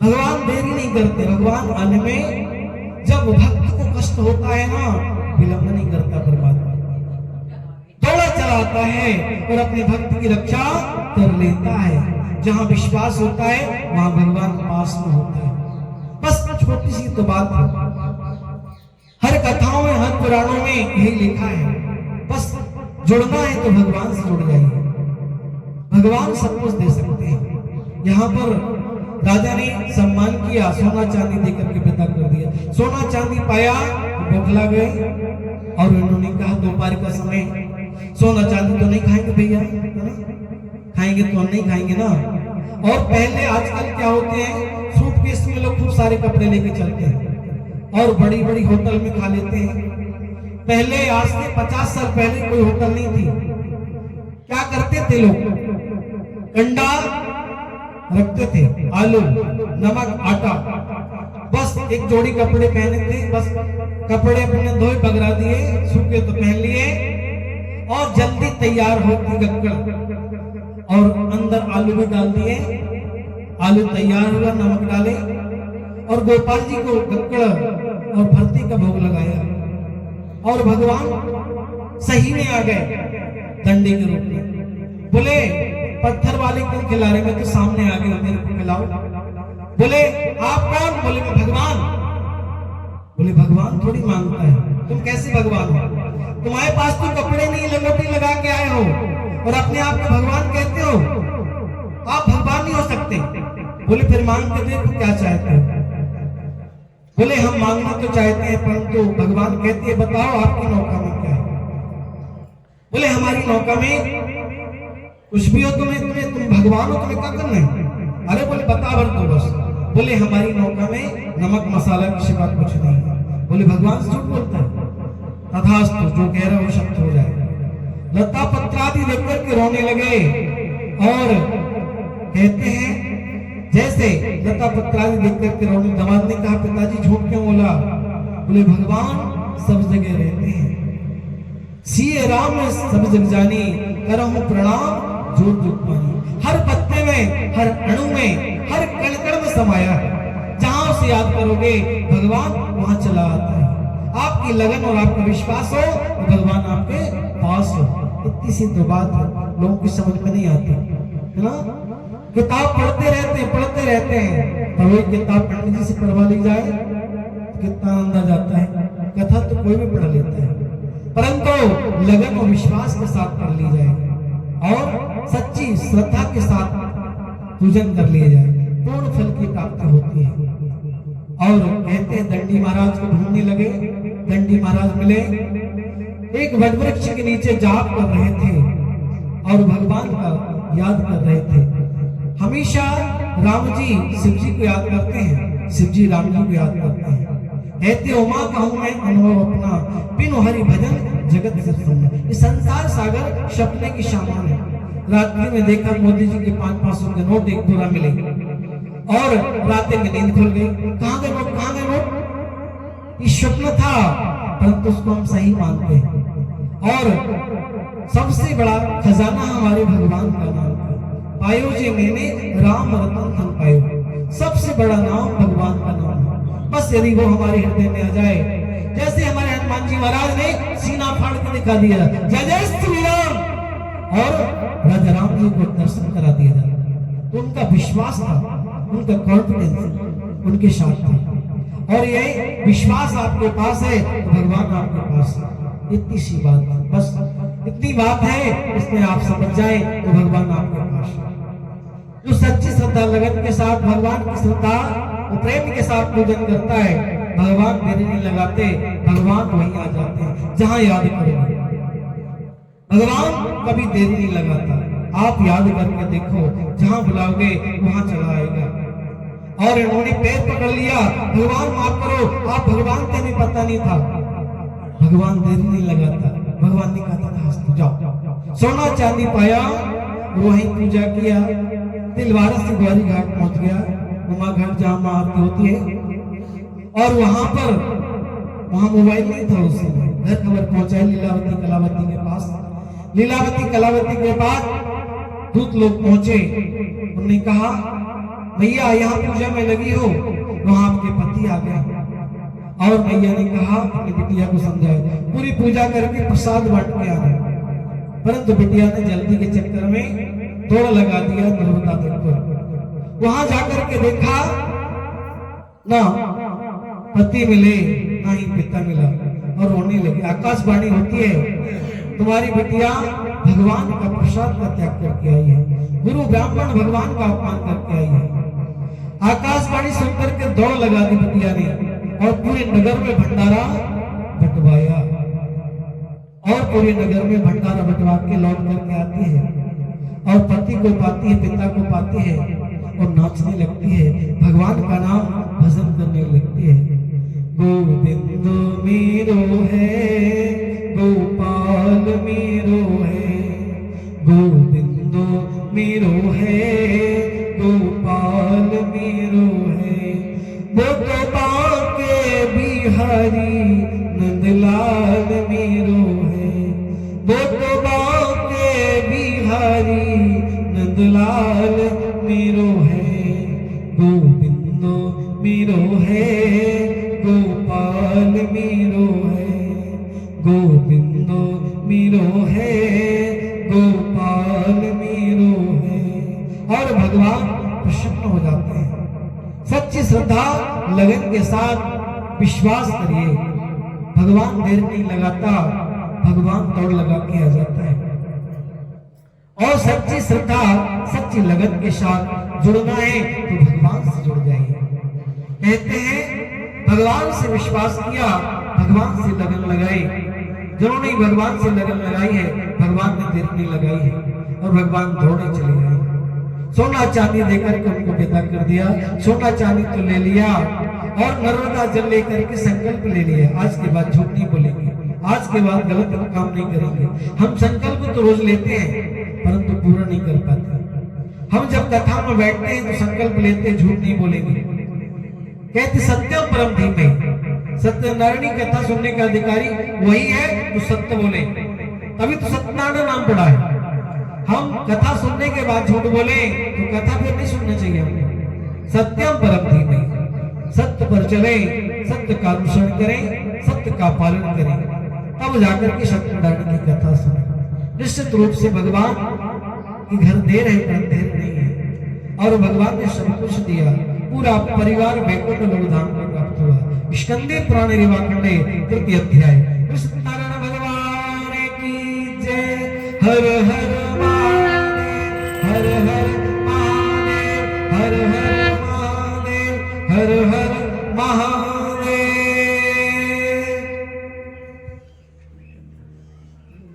S1: भगवान देरी नहीं करते, भगवान आने में जब भक्त को कष्ट होता है ना, विलंब नहीं करता परमात्मा, दौड़ा चलाता है और अपने भक्त की रक्षा कर लेता है। जहाँ विश्वास होता है वहां भगवान पास में होता है। बस छोटी सी तो बात है, हर कथाओं में हर पुराणों में यही लिखा है, बस जुड़ना है तो भगवान से जुड़ जाइए, भगवान सब कुछ दे सकते हैं। यहाँ पर राजा ने सम्मान किया, सोना चांदी देकर के विदा कर दिया। सोना चांदी पाया बौखला गए और उन्होंने कहा दोपहर का समय सोना चांदी तो नहीं खाएंगे भैया, खाएंगे तो हम नहीं खाएंगे ना। और पहले आजकल क्या होते हैं, सूटकेस में लोग खूब सारे कपड़े लेके चलते हैं और बड़ी बड़ी होटल में खा लेते हैं। पहले आज से 50 साल पहले कोई होटल नहीं थी, क्या करते थे लोग, अंडा रखते थे, आलू, नमक, आटा, बस एक जोड़ी कपड़े पहने थे, बस कपड़े अपने धोए बगरा दिए, सूखे तो पहन लिए और जल्दी तैयार होती गक्कड़, और अंदर आलू भी डाल दिए, आलू तैयार हुआ, नमक डाले और गोपाल जी को गक्कड़ और भरती का भोग लगाया और भगवान सही में आ गए दंडे के रूप में। बोले पत्थर वाले क्यों खिला रहे, मैं तो सामने आ गया, मेरे को खिलाओ। बोले आप कौन, बोले मैं भगवान। बोले भगवान थोड़ी मांगता है, तुम कैसे भगवान हो, तुम्हारे पास तो कपड़े नहीं, लंगोटी लगा के आए हो और अपने आप को भगवान कहते हो, आप भगवान नहीं हो सकते। बोले फिर मांग के देखो क्या चाहते हो। बोले हम मांगना तो चाहते हैं परंतु भगवान कहते हैं बताओ आपकी नौका में क्या है। बोले हमारी नौका में कुछ भी हो, तुम भगवान हो, तुम्हें क्या करना है। अरे बोले बता भर दो बस। बोले हमारी नौका में नमक मसाला की सिवा कुछ नहीं। बोले भगवान झूठ बोलता है, तथास्तु जो कह रहा है वो सत्य हो जाए। लता पत्रादि देखकर के रोने लगे और कहते हैं जैसे लता पत्रादि देखकर के रोने, दमाद ने कहा पिताजी झूठ क्यों बोला। बोले भगवान सब जगह रहते हैं, सिए राम सब जग जानी, करहूं प्रणाम जोर जुगमानी। हर पत्ते में, हर अणु में, हर कण कण में समाया है। जहां उसे याद करोगे भगवान वहां चला आता है। आपकी लगन और आपका विश्वास हो तो भगवान आपके पास हो। इतनी सी तो बात है, लोगों की समझ में नहीं आती है ना। किताब पढ़ते रहते हैं तो वही किताब पंडित जी से पढ़वा ली जाए कितना आनंद आ जाता है। कथा तो कोई भी पढ़ लेता है, परंतु लगन और विश्वास के साथ पढ़ ली जाए और सच्ची श्रद्धा के साथ पूजन कर लिया जाए, पूर्ण फल की प्राप्ति होती है। और कहते हैं दंडी महाराज को ढूंढने लगे, दंडी महाराज मिले, एक वटवृक्ष के नीचे जाप कर रहे थे और भगवान का याद कर रहे थे। हमेशा राम जी शिव जी को याद करते हैं, शिव जी राम जी को याद करते हैं। कहते उमा कहूं मैं अनुभव अपना, बिनु हरि भजन जगत से सुनना। ये संसार सागर सपने की सामान है। रात्रि में देखा मोदी जी के 500 के नोट एक पूरा मिले और रातें में नींद खुल गई। कहाँ गए नोट, कहाँ गए नोट। ये स्वप्न था परंतु उसको हम सही मानते हैं। और सबसे बड़ा खजाना हमारे भगवान का नाम है। पायो जे मैंने राम रतन धन पायो, सबसे बड़ा नाम भगवान का नाम है। बस यदि वो हमारे हृदय में आ जाए, जैसे हमारे हनुमान जी महाराज ने सीना फाड़ के दिखा दिया जय जय श्री राम, और राजा राम जी को दर्शन करा दिया जाता, तो उनका विश्वास था, उनका कॉन्फिडेंस उनके साथ था। और ये विश्वास आपके पास है तो भगवान आपके पास है। इतनी सी बात, बस इतनी बात है, इसमें आप समझ जाए तो भगवान आपके पास है। जो सच्ची श्रद्धा लगन के साथ भगवान की श्रद्धा और प्रेम के साथ पूजन करता है, भगवान देरी नहीं लगाते, भगवान वहीं आ जाते हैं जहां याद करोगे। भगवान कभी देरी नहीं लगाता, आप याद करके देखो, जहां बुलाओगे वहां चला आएगा। और इन्होंने पैर पकड़ लिया, भगवान माफ करो, आप भगवान का भी पता नहीं था। भगवान देरी नहीं लगाता, भगवान ने कहा था हंस जाओ, सोना चांदी पाया, वहीं पूजा किया, तिलवारा से ग्वारी घाट पहुंच गया, उमा घाट जहां मां आरती होती है। और वहां मोबाइल नहीं था उस समय, घर खबर पहुंचाई लीलावती कलावती के पास। लीलावती कलावती के पास दूत लोग पहुंचे, उन्होंने कहा भैया यहाँ पूजा में लगी हो, वहां आपके पति आ गए। और मैया ने कहा अपनी बिटिया को समझाए, पूरी पूजा करके प्रसाद बांट के आ गए। परंतु बिटिया ने जल्दी के चक्कर में दौड़ लगा दिया नर्मदा तट पर। वहां जाकर के देखा ना पति मिले ना ही पिता मिला, और रोने लगे। आकाशवाणी होती है, तुम्हारी बिटिया भगवान का प्रसाद का त्याग करके आई है, गुरु ब्राह्मण भगवान का अपमान करके आई है। आकाशवाणी सुनकर के दौड़ लगा दी बिटिया ने, और पूरे नगर में भंडारा बंटवाया, और पूरे नगर में भंडारा बंटवा के लौट करके आती है, और पति को पाती है, पिता को पाती है, और नाचने लगती है, भगवान का नाम भजन करने लगती है। गोविंद मेरो है, गोपाल मेरो है, गोविंद मेरो है, गोपाल मेरो है, वो तो बाके बिहारी नंदलाल मेरो है, वो तो बाके बिहारी नंदलाल मेरो है, गोविंद मेरो है, गोपाल मेरो है, गोविंद मेरो है, गोपाल मेरो है। और भगवान प्रसन्न हो जाते हैं। सच्ची श्रद्धा लगन के साथ विश्वास करिए, भगवान देर नहीं लगाता, भगवान दौड़ लगा के आ जाता है। और सच्ची श्रद्धा सच्ची लगन के साथ जुड़ना है तो भगवान से जुड़ जाइए। कहते हैं भगवान से विश्वास किया, भगवान से लगन लगाई। जिन्होंने भगवान से लगन लगाई है, भगवान ने देर नहीं लगाई है, और भगवान दौड़े चले आए। सोना चांदी देकर के उनको विदा कर दिया, सोना चांदी तो ले लिया, और नर्मदा जल लेकर के संकल्प ले लिया, आज के बाद झूठ नहीं बोलेंगे, आज के बाद गलत काम नहीं करेंगे। हम संकल्प तो रोज लेते हैं परंतु पूरा नहीं कर पाते। हम जब कथा में बैठते हैं तो संकल्प लेते हैं, झूठ नहीं बोलेंगे। कहते सत्यम परम धीमे, सत्यनारायणी कथा सुनने का अधिकारी वही है जो सत्य बोले, तभी तो सत्यनारायण नाम पड़ा है। हम कथा सुनने के बाद झूठ बोले तो कथा फिर नहीं सुनना चाहिए हमको। सत्यम परम धीमे, सत्य पर चले, सत्य का अनुसरण करें, सत्य का पालन करें, तब जाकर के सत्यनारायण की कथा सुने। निश्चित रूप से भगवान के घर देर है पर देर नहीं है, और भगवान ने सब कुछ दिया, पूरा परिवार वैकुंठ लोकधाम में प्राप्त हुआ। स्कंदे पुराण रेवा खंडे तृतीय अध्याय। कृष्ण नारायण भगवान की जय। हर हर महादेव, हर हर महादेव, हर हर महादेव, हर हर महादेव।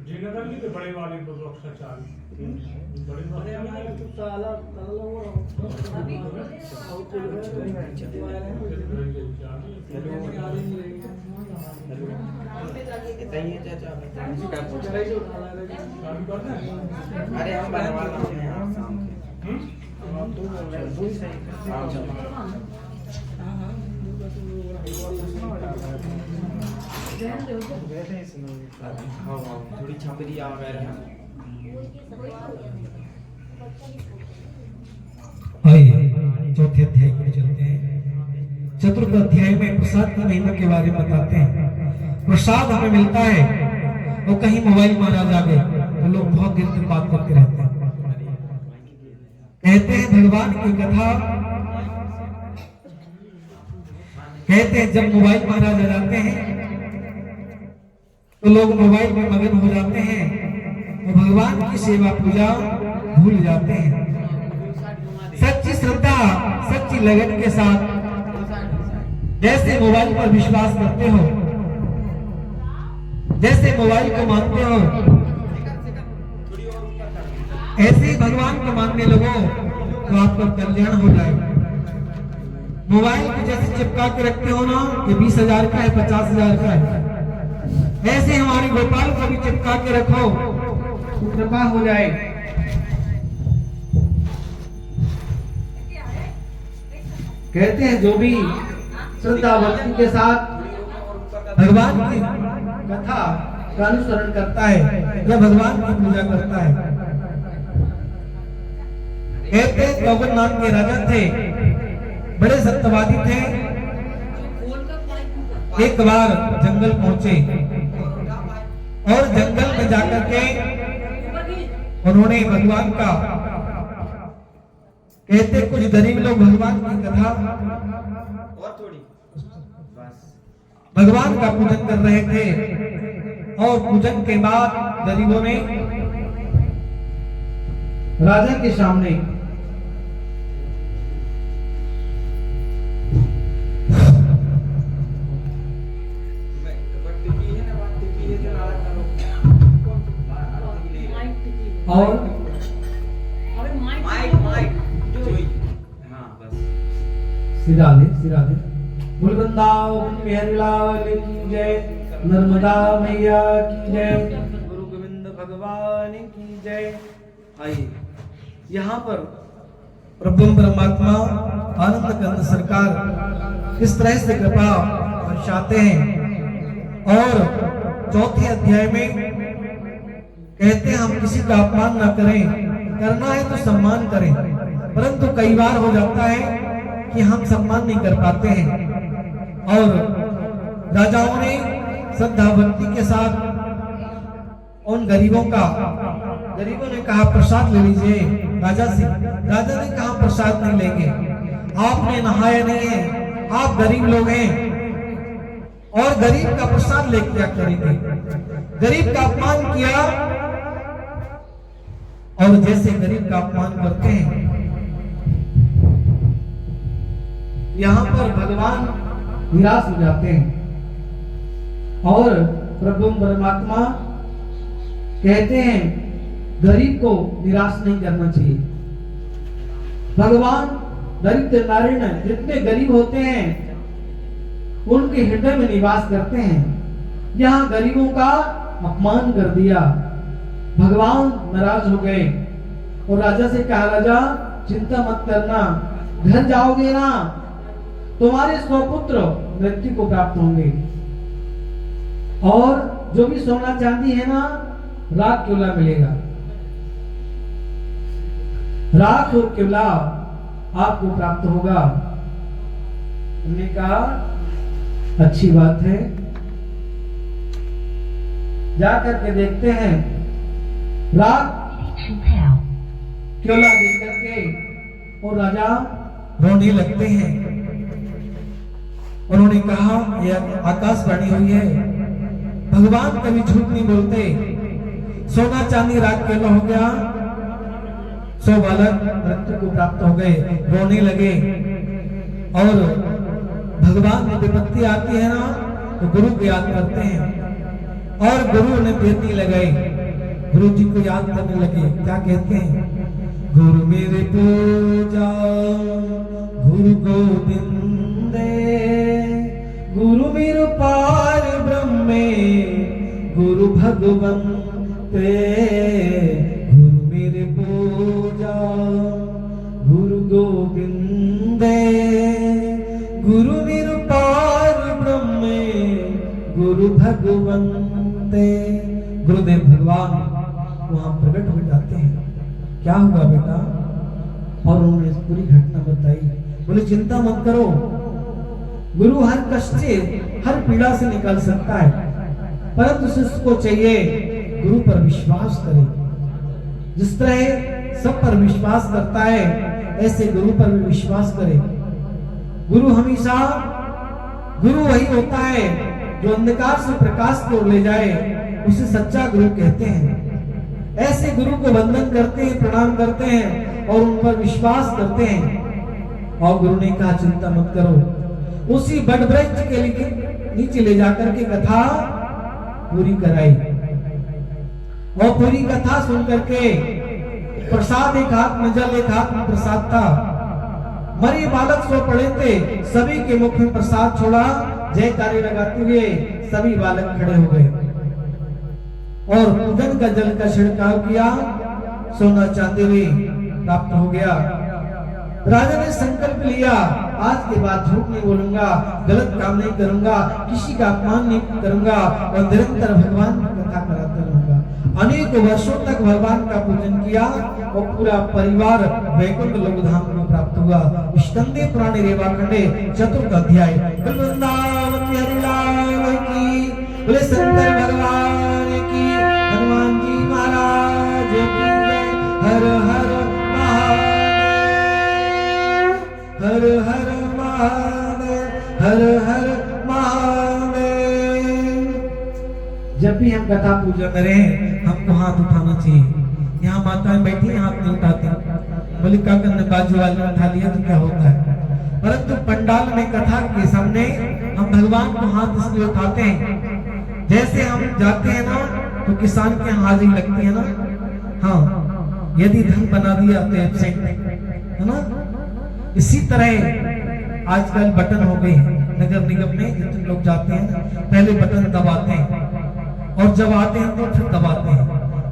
S2: जिनगर की तो बड़े वाले को लोग सचाल बड़े वाले तो साला
S4: अभी
S5: बताइए चाचा, अरे हम बनवा रहे हैं शाम थोड़ी छपरी आ गए हैं।
S1: आइए चौथे अध्याय पर चलते हैं। चतुर्थ अध्याय में प्रसाद की महिमा के बारे में बताते हैं। प्रसाद हमें मिलता है, वो कहीं मोबाइल महाराज आ गए तो लोग बहुत देर तक बात करते रहते हैं। कहते हैं भगवान की कथा, कहते हैं जब मोबाइल महाराज आ जाते हैं तो लोग मोबाइल में मगन हो जाते हैं और भगवान की सेवा पूजा भूल जाते हैं। सच्ची श्रद्धा, सच्ची लगन के साथ जैसे मोबाइल पर विश्वास करते हो, जैसे मोबाइल को मानते हो, ऐसे ही भगवान को मानने लगो तो आपका कल्याण हो जाएगा। मोबाइल को जैसे चिपका के रखते हो ना, ये 20,000 का है, 50,000 का है, ऐसे हमारे गोपाल को भी चिपका के रखो तो कृपा हो जाए। कहते हैं जो भी श्रद्धा भक्ति के साथ भगवान की कथा का अनुसरण करता है या भगवान की पूजा करता है। कहते गौगन नाम के राजा थे, बड़े सत्यवादी थे। एक बार जंगल पहुंचे और जंगल में जाकर के उन्होंने भगवान का, कहते कुछ गरीब लोग भगवान की कथा
S5: और थोड़ी बस
S1: भगवान का पूजन कर रहे थे और पूजन के बाद गरीबों ने राजा के सामने और
S5: माइक माइक जोई हाँ बस
S1: सिरा दे बोल वृंदावन बिहारी लाल की जय, नर्मदा मैया की जय, गुरु गोविंद भगवान की जय। आइए यहाँ पर प्रभु परमात्मा आनंद कंद सरकार किस तरह से कृपा बरसाते हैं। और चौथे अध्याय में कहते हैं हम किसी का अपमान ना करें, करना है तो सम्मान करें, परंतु कई बार हो जाता है कि हम सम्मान नहीं कर पाते हैं। और राजाओं ने श्रद्धा भक्ति के साथ उन गरीबों ने कहा प्रसाद ले लीजिए राजा से। राजा ने कहा प्रसाद नहीं लेंगे, आपने नहाया नहीं है, आप गरीब लोग हैं और गरीब का प्रसाद लेके क्या करेंगे। गरीब का अपमान किया और जैसे गरीब का अपमान करते हैं, यहाँ पर भगवान निराश हो जाते हैं और प्रभु परमात्मा कहते हैं गरीब को निराश नहीं करना चाहिए। भगवान दरिद्र नारायण जितने गरीब होते हैं उनके हृदय में निवास करते हैं। यहाँ गरीबों का अपमान कर दिया, भगवान नाराज हो गए और राजा से कहा राजा चिंता मत करना, घर जाओगे ना तुम्हारे 100 पुत्र मृत्यु को प्राप्त होंगे और जो भी सोना चांदी है ना राख क्योला मिलेगा, राख और क्योला आपको प्राप्त होगा। उन्होंने कहा अच्छी बात है, जाकर के देखते हैं। राख क्योला देख करके और राजा रोने लगते हैं। उन्होंने कहा यह आकाशवाणी हुई है, भगवान कभी झूठ नहीं बोलते, सोना चांदी राख क्योला हो गया, 100 बालक मृत्यु को प्राप्त हो गए। रोने लगे और भगवान में विपत्ति आती है ना तो गुरु को याद करते हैं और गुरु ने बेटी लगाई, गुरु जी को याद करने लगे। क्या कहते हैं, गुरु मेरे पूजा गुरु गोविंद, गुरु मेरे पार ब्रह्मे गुरु भगवंते, गुरु मेरे पूजा गुरु गोविंदे, गुरु मेरे पार ब्रह्मे गुरु भगवंते। गुरुदेव भगवान वहां प्रकट हो जाते हैं। क्या हुआ बेटा? और उन्होंने पूरी घटना बताई। बोले चिंता मत करो, गुरु हर कष्ट से हर पीड़ा से निकाल सकता है, परंतु शिष्य को चाहिए गुरु पर विश्वास करे। जिस तरह सब पर विश्वास करता है ऐसे गुरु पर भी विश्वास करे। गुरु हमेशा गुरु वही होता है जो अंधकार से प्रकाश की ओर ले जाए उसे सच्चा गुरु कहते हैं। ऐसे गुरु को वंदन करते हैं, प्रणाम करते हैं और उन पर विश्वास करते हैं। और गुरु ने कहा चिंता मत करो, उसी बट वृक्ष के नीचे ले जाकर के कथा पूरी कराई। और पूरी कथा सुन करके प्रसाद एक हाथ में जल, एक हाथ में प्रसाद था। मरे बालक सो पड़े थे, सभी के मुख में प्रसाद छोड़ा, जयकारे लगाते हुए सभी बालक खड़े हो गए और पूजन का जल का छिड़काव किया। सोना चांदी भी प्राप्त हो गया। राजा ने संकल्प लिया, आज के बाद झूठ नहीं बोलूंगा, गलत काम नहीं करूंगा, किसी का अपमान नहीं करूंगा और निरंतर भगवान की कथा कराता रहूंगा। अनेकों वर्षों तक भगवान का पूजन किया और पूरा परिवार वैकुंठ लोकधाम में प्राप्त हुआ। स्कंदे पुराण रेवाखंडे चतुर्थ अध्याय। वृंदावन बिहारी लाल की, बोले शंकर भगवान की, हनुमान जी महाराज की जय। हर हर हर हर महादेव, हर हर महादेव। जब भी हम कथा पूजा करें हमको हाथ उठाना चाहिए। यहाँ माताएं बैठी हाथ नहीं उठाती, बोले क्या करने, बाजू वाले ने उठा लिया तो क्या होता है। परंतु पंडाल में कथा के सामने हम भगवान को हाथ इसलिए उठाते हैं, जैसे हम जाते हैं ना तो किसान के यहाँ हाजिरी लगती है ना। हाँ, यदि धन बना दिया तो एब्सेंट है ना। इसी तरह आजकल बटन हो गए हैं नगर निगम में, जितने लोग जाते हैं पहले बटन दबाते हैं और जब आते हैं तो फिर दबाते हैं।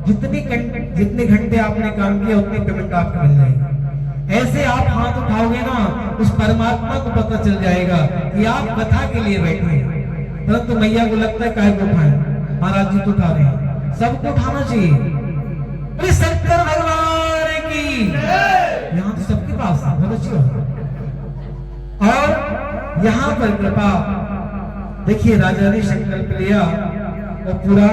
S1: जितने घंटे आपने काम किया उतनी पेमेंट आपको मिल जाएगी। ऐसे आप हाथ उठाओगे ना, उस परमात्मा को पता चल जाएगा कि आप कथा के लिए बैठे हैं। परंतु मैया को लगता है काहे को उठाएं, महाराज जी तो उठा रहे हैं, सबको उठाना चाहिए। बोले शंकर भगवान की, यहाँ तो सबके पास है, बहुत अच्छी बात। और यहाँ पर कृपा देखिए, राजा ने संकल्प लिया और पूरा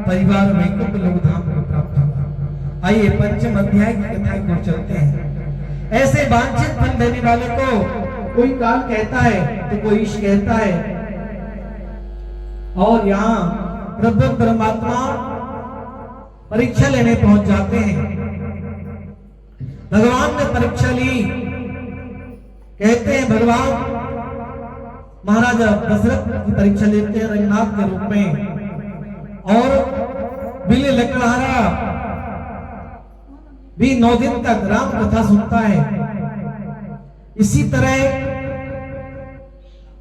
S1: परिवार वैकुंठ लोकधाम को प्राप्त हुआ। आइए पंचम अध्याय की कथा को चलते हैं। ऐसे वांछित फल देने वाले को कोई काल कहता है तो कोई ईश कहता है। और यहाँ प्रभु परमात्मा परीक्षा लेने पहुंच जाते हैं। भगवान ने परीक्षा ली, कहते हैं भगवान महाराजा दशरथ की परीक्षा लेते हैं रंगनाथ के रूप में। और बिल्ली लकड़हारा भी 9 दिन तक राम कथा सुनता है। इसी तरह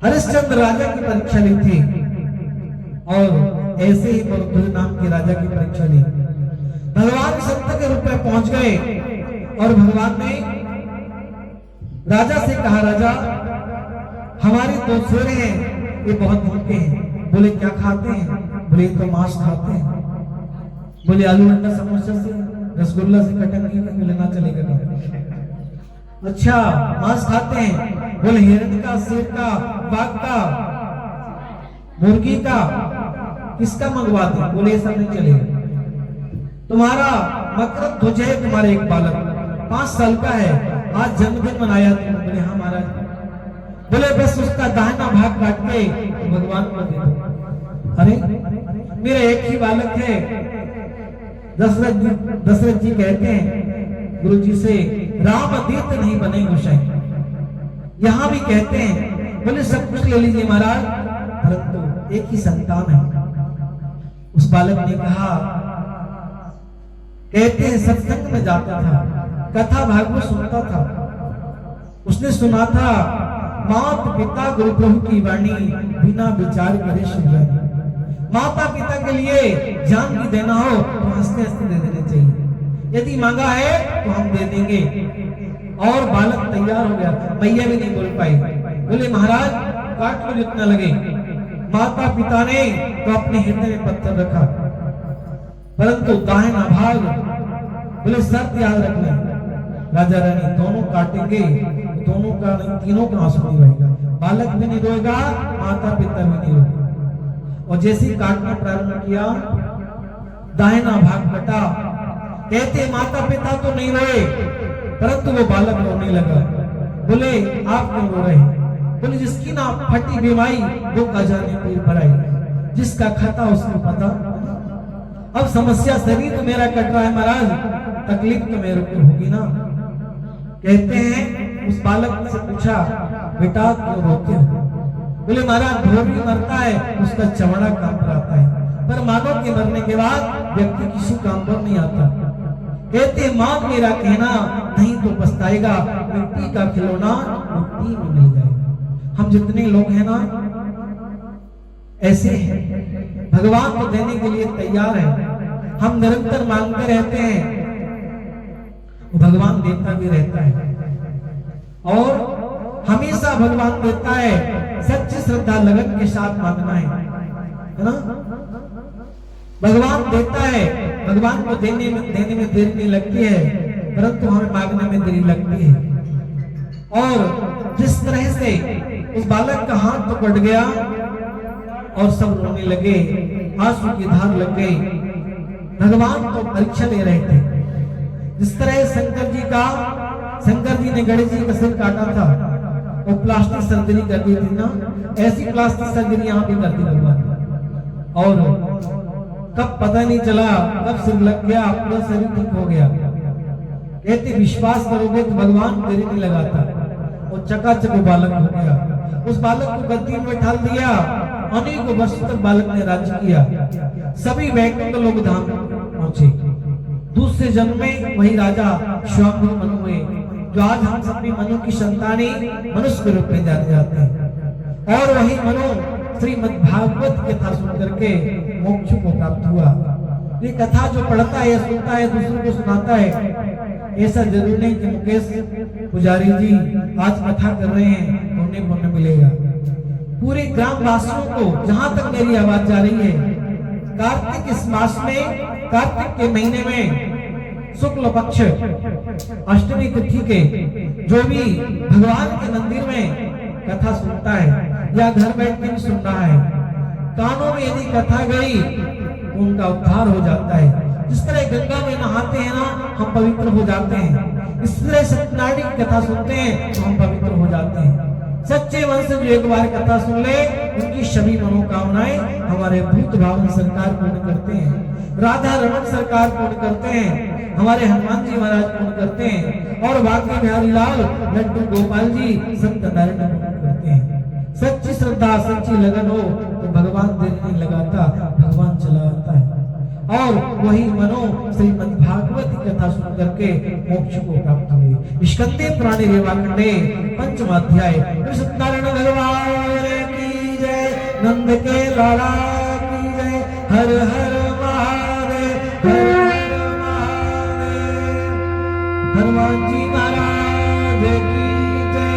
S1: हरिश्चंद्र राजा की परीक्षा ली थी और ऐसे ही मरुधुर नाम के राजा की परीक्षा ली। भगवान संत के रूप में पहुंच गए और भगवान ने राजा से कहा, राजा हमारे 2 शेर हैं, ये बहुत भूखे हैं। बोले क्या खाते हैं? बोले तो मांस खाते हैं। बोले आलू अंडा समोसा से रसगुल्ला से कटन नहीं लेना चलेगा क्या? अच्छा मांस खाते हैं। बोले हिरण का, शेर का, बाघ का, मुर्गी का, किसका मंगवा दे? बोले ये सब नहीं चलेगा। तुम्हारा मकरंद ध्वज है, तुम्हारे एक बालक 5 साल का है, आज जन्मदिन मनाया तुमने। बोले हाँ महाराज। बोले बस उसका दाहिना भाग काट के तो भगवान को दे दो। अरे मेरा एक ही बालक है। दशरथ जी कहते हैं गुरु जी से, राम अतीत नहीं बने गोसाई। यहाँ भी कहते हैं, बोले सब कुछ ले लीजिए महाराज, परंतु एक ही संतान है। उस बालक ने कहा, कहते हैं सत्संग में जाता था, कथा भागवत सुनता था। उसने सुना था मात पिता गुरु प्रभु की वाणी, बिना विचार करे सुन। माता पिता के लिए जान भी देना हो तो हंसते हंसते दे देने चाहिए। यदि मांगा है तो हम दे देंगे। और बालक तैयार हो गया। मैया भी नहीं बोल पाई। बोले महाराज काट लो जितना लगे। माता पिता ने तो अपने हृदय में पत्थर रखा, परंतु दाहिना भाग, बोले शर्त याद रखना, राजा रानी दोनों काटेंगे, दोनों का नहीं, तीनों का आंसू नहीं बहेगा। बालक भी नहीं रोएगा, माता पिता भी नहीं रोएगा। और जैसे ही काटना प्रारंभ किया, दाहिना भाग कटा। कहते माता पिता तो नहीं रोए, परंतु वो बालक रोने लगा। बोले आप क्यों रो रहे? बोले जिसकी ना फटी बीमारी वो का जाने कोई भराई, जिसका खाता उसको पता। अब समस्या शरीर तो मेरा कट रहा है महाराज, तकलीफ तो मेरे को होगी ना। कहते हैं उस बालक से पूछा बेटा क्यों रोते हो? बोले महाराज ढोरी मरता है उसका चमड़ा काम पर आता है, पर मानव के मरने के बाद व्यक्ति किसी काम पर नहीं आता। कहते मान मेरा कहना नहीं तो पछताएगा, मिट्टी का खिलौना मिट्टी में मिल जाएगा। हम जितने लोग हैं ना ऐसे हैं, भगवान को देने के लिए तैयार है, हम निरंतर मांगते रहते हैं, भगवान देता भी रहता है और हमेशा भगवान देता है। सच्ची श्रद्धा लगन के साथ मांगना है ना। भगवान देता है, भगवान को देने में देरी नहीं लगती है, परंतु हमें मांगने में देरी लगती है। और जिस तरह से उस बालक का हाथ तो कट गया और सब रोने लगे, आंसू की धार लग गई। भगवान तो परीक्षा ले रहे थे। जिस तरह शंकर जी ने गणेश जी का सिर काटा था, वो प्लास्टिक सर्जरी कर दी थी ना, ऐसी प्लास्टिक सर्जरी यहाँ भी कर दी भगवान। और कब पता नहीं चला, कब सिर लग गया, पूरा शरीर ठीक हो गया। कहते विश्वास करोगे तो भगवान देरी नहीं लगाता, और चकाचक बालक हो गया। उस बालक को गद्दी में ढाल दिया, अनेकों वर्षों तक बालक ने राज्य किया। सभी वैकुंठ लोग धाम पहुंचे। दूसरे जन्म में वही राजा स्वामी मनु हुए, जो आज हम सभी मनु की संतानी मनुष्य के रूप में जाने जाते हैं। और वही मनु श्रीमद् भागवत की कथा सुन करके मोक्ष को प्राप्त हुआ। ये कथा जो पढ़ता है, सुनता है, दूसरों को सुनाता है, ऐसा जरूर नहीं कि मुकेश पुजारी जी आज कथा कर रहे हैं तो उन्हें पुण्य मिलेगा। पूरे ग्राम वासियों को, जहां तक मेरी आवाज जा रही है, कार्तिक इस मास में, कार्तिक के महीने में शुक्ल पक्ष अष्टमी तिथि के जो भी भगवान के मंदिर में कथा सुनता है या घर बैठ के भी सुन रहा है, कानों में यदि कथा गई तो उनका उद्धार हो जाता है। जिस तरह गंगा में नहाते हैं ना, हम पवित्र हो जाते हैं, इस तरह सत्यनारायण की कथा सुनते हैं तो हम पवित्र हो जाते हैं। सच्चे मन से जो एक बार कथा सुन ले, उनकी सभी मनोकामनाएं हमारे भूत भावन सरकार पूर्ण करते हैं, राधा रमन सरकार पूर्ण करते हैं, हमारे हनुमान जी महाराज पूर्ण करते हैं, और बाकी बिहारी लाल लड्डू गोपाल जी सत्यनारायण पूर्ण करते हैं। सच्ची श्रद्धा, सच्ची लगन हो तो भगवान देर नहीं लगाता, भगवान चला आता है। और वही मनो श्रीमद् भागवत की कथा सुन करके मोक्ष को प्राप्त हुए। स्कंदे पुराणे रेवाखंडे पंचम अध्याय। सत्यनारायण भगवान की जय, नंद के लाला की जय, हर हर महादेव, हर हर महादेव, हनुमान जी महाराज की जय।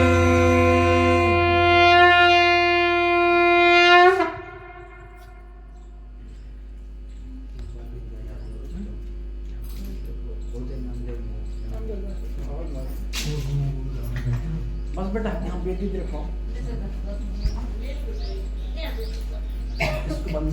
S3: बस बेटा यहाँ बेटी देखो, इसको बंद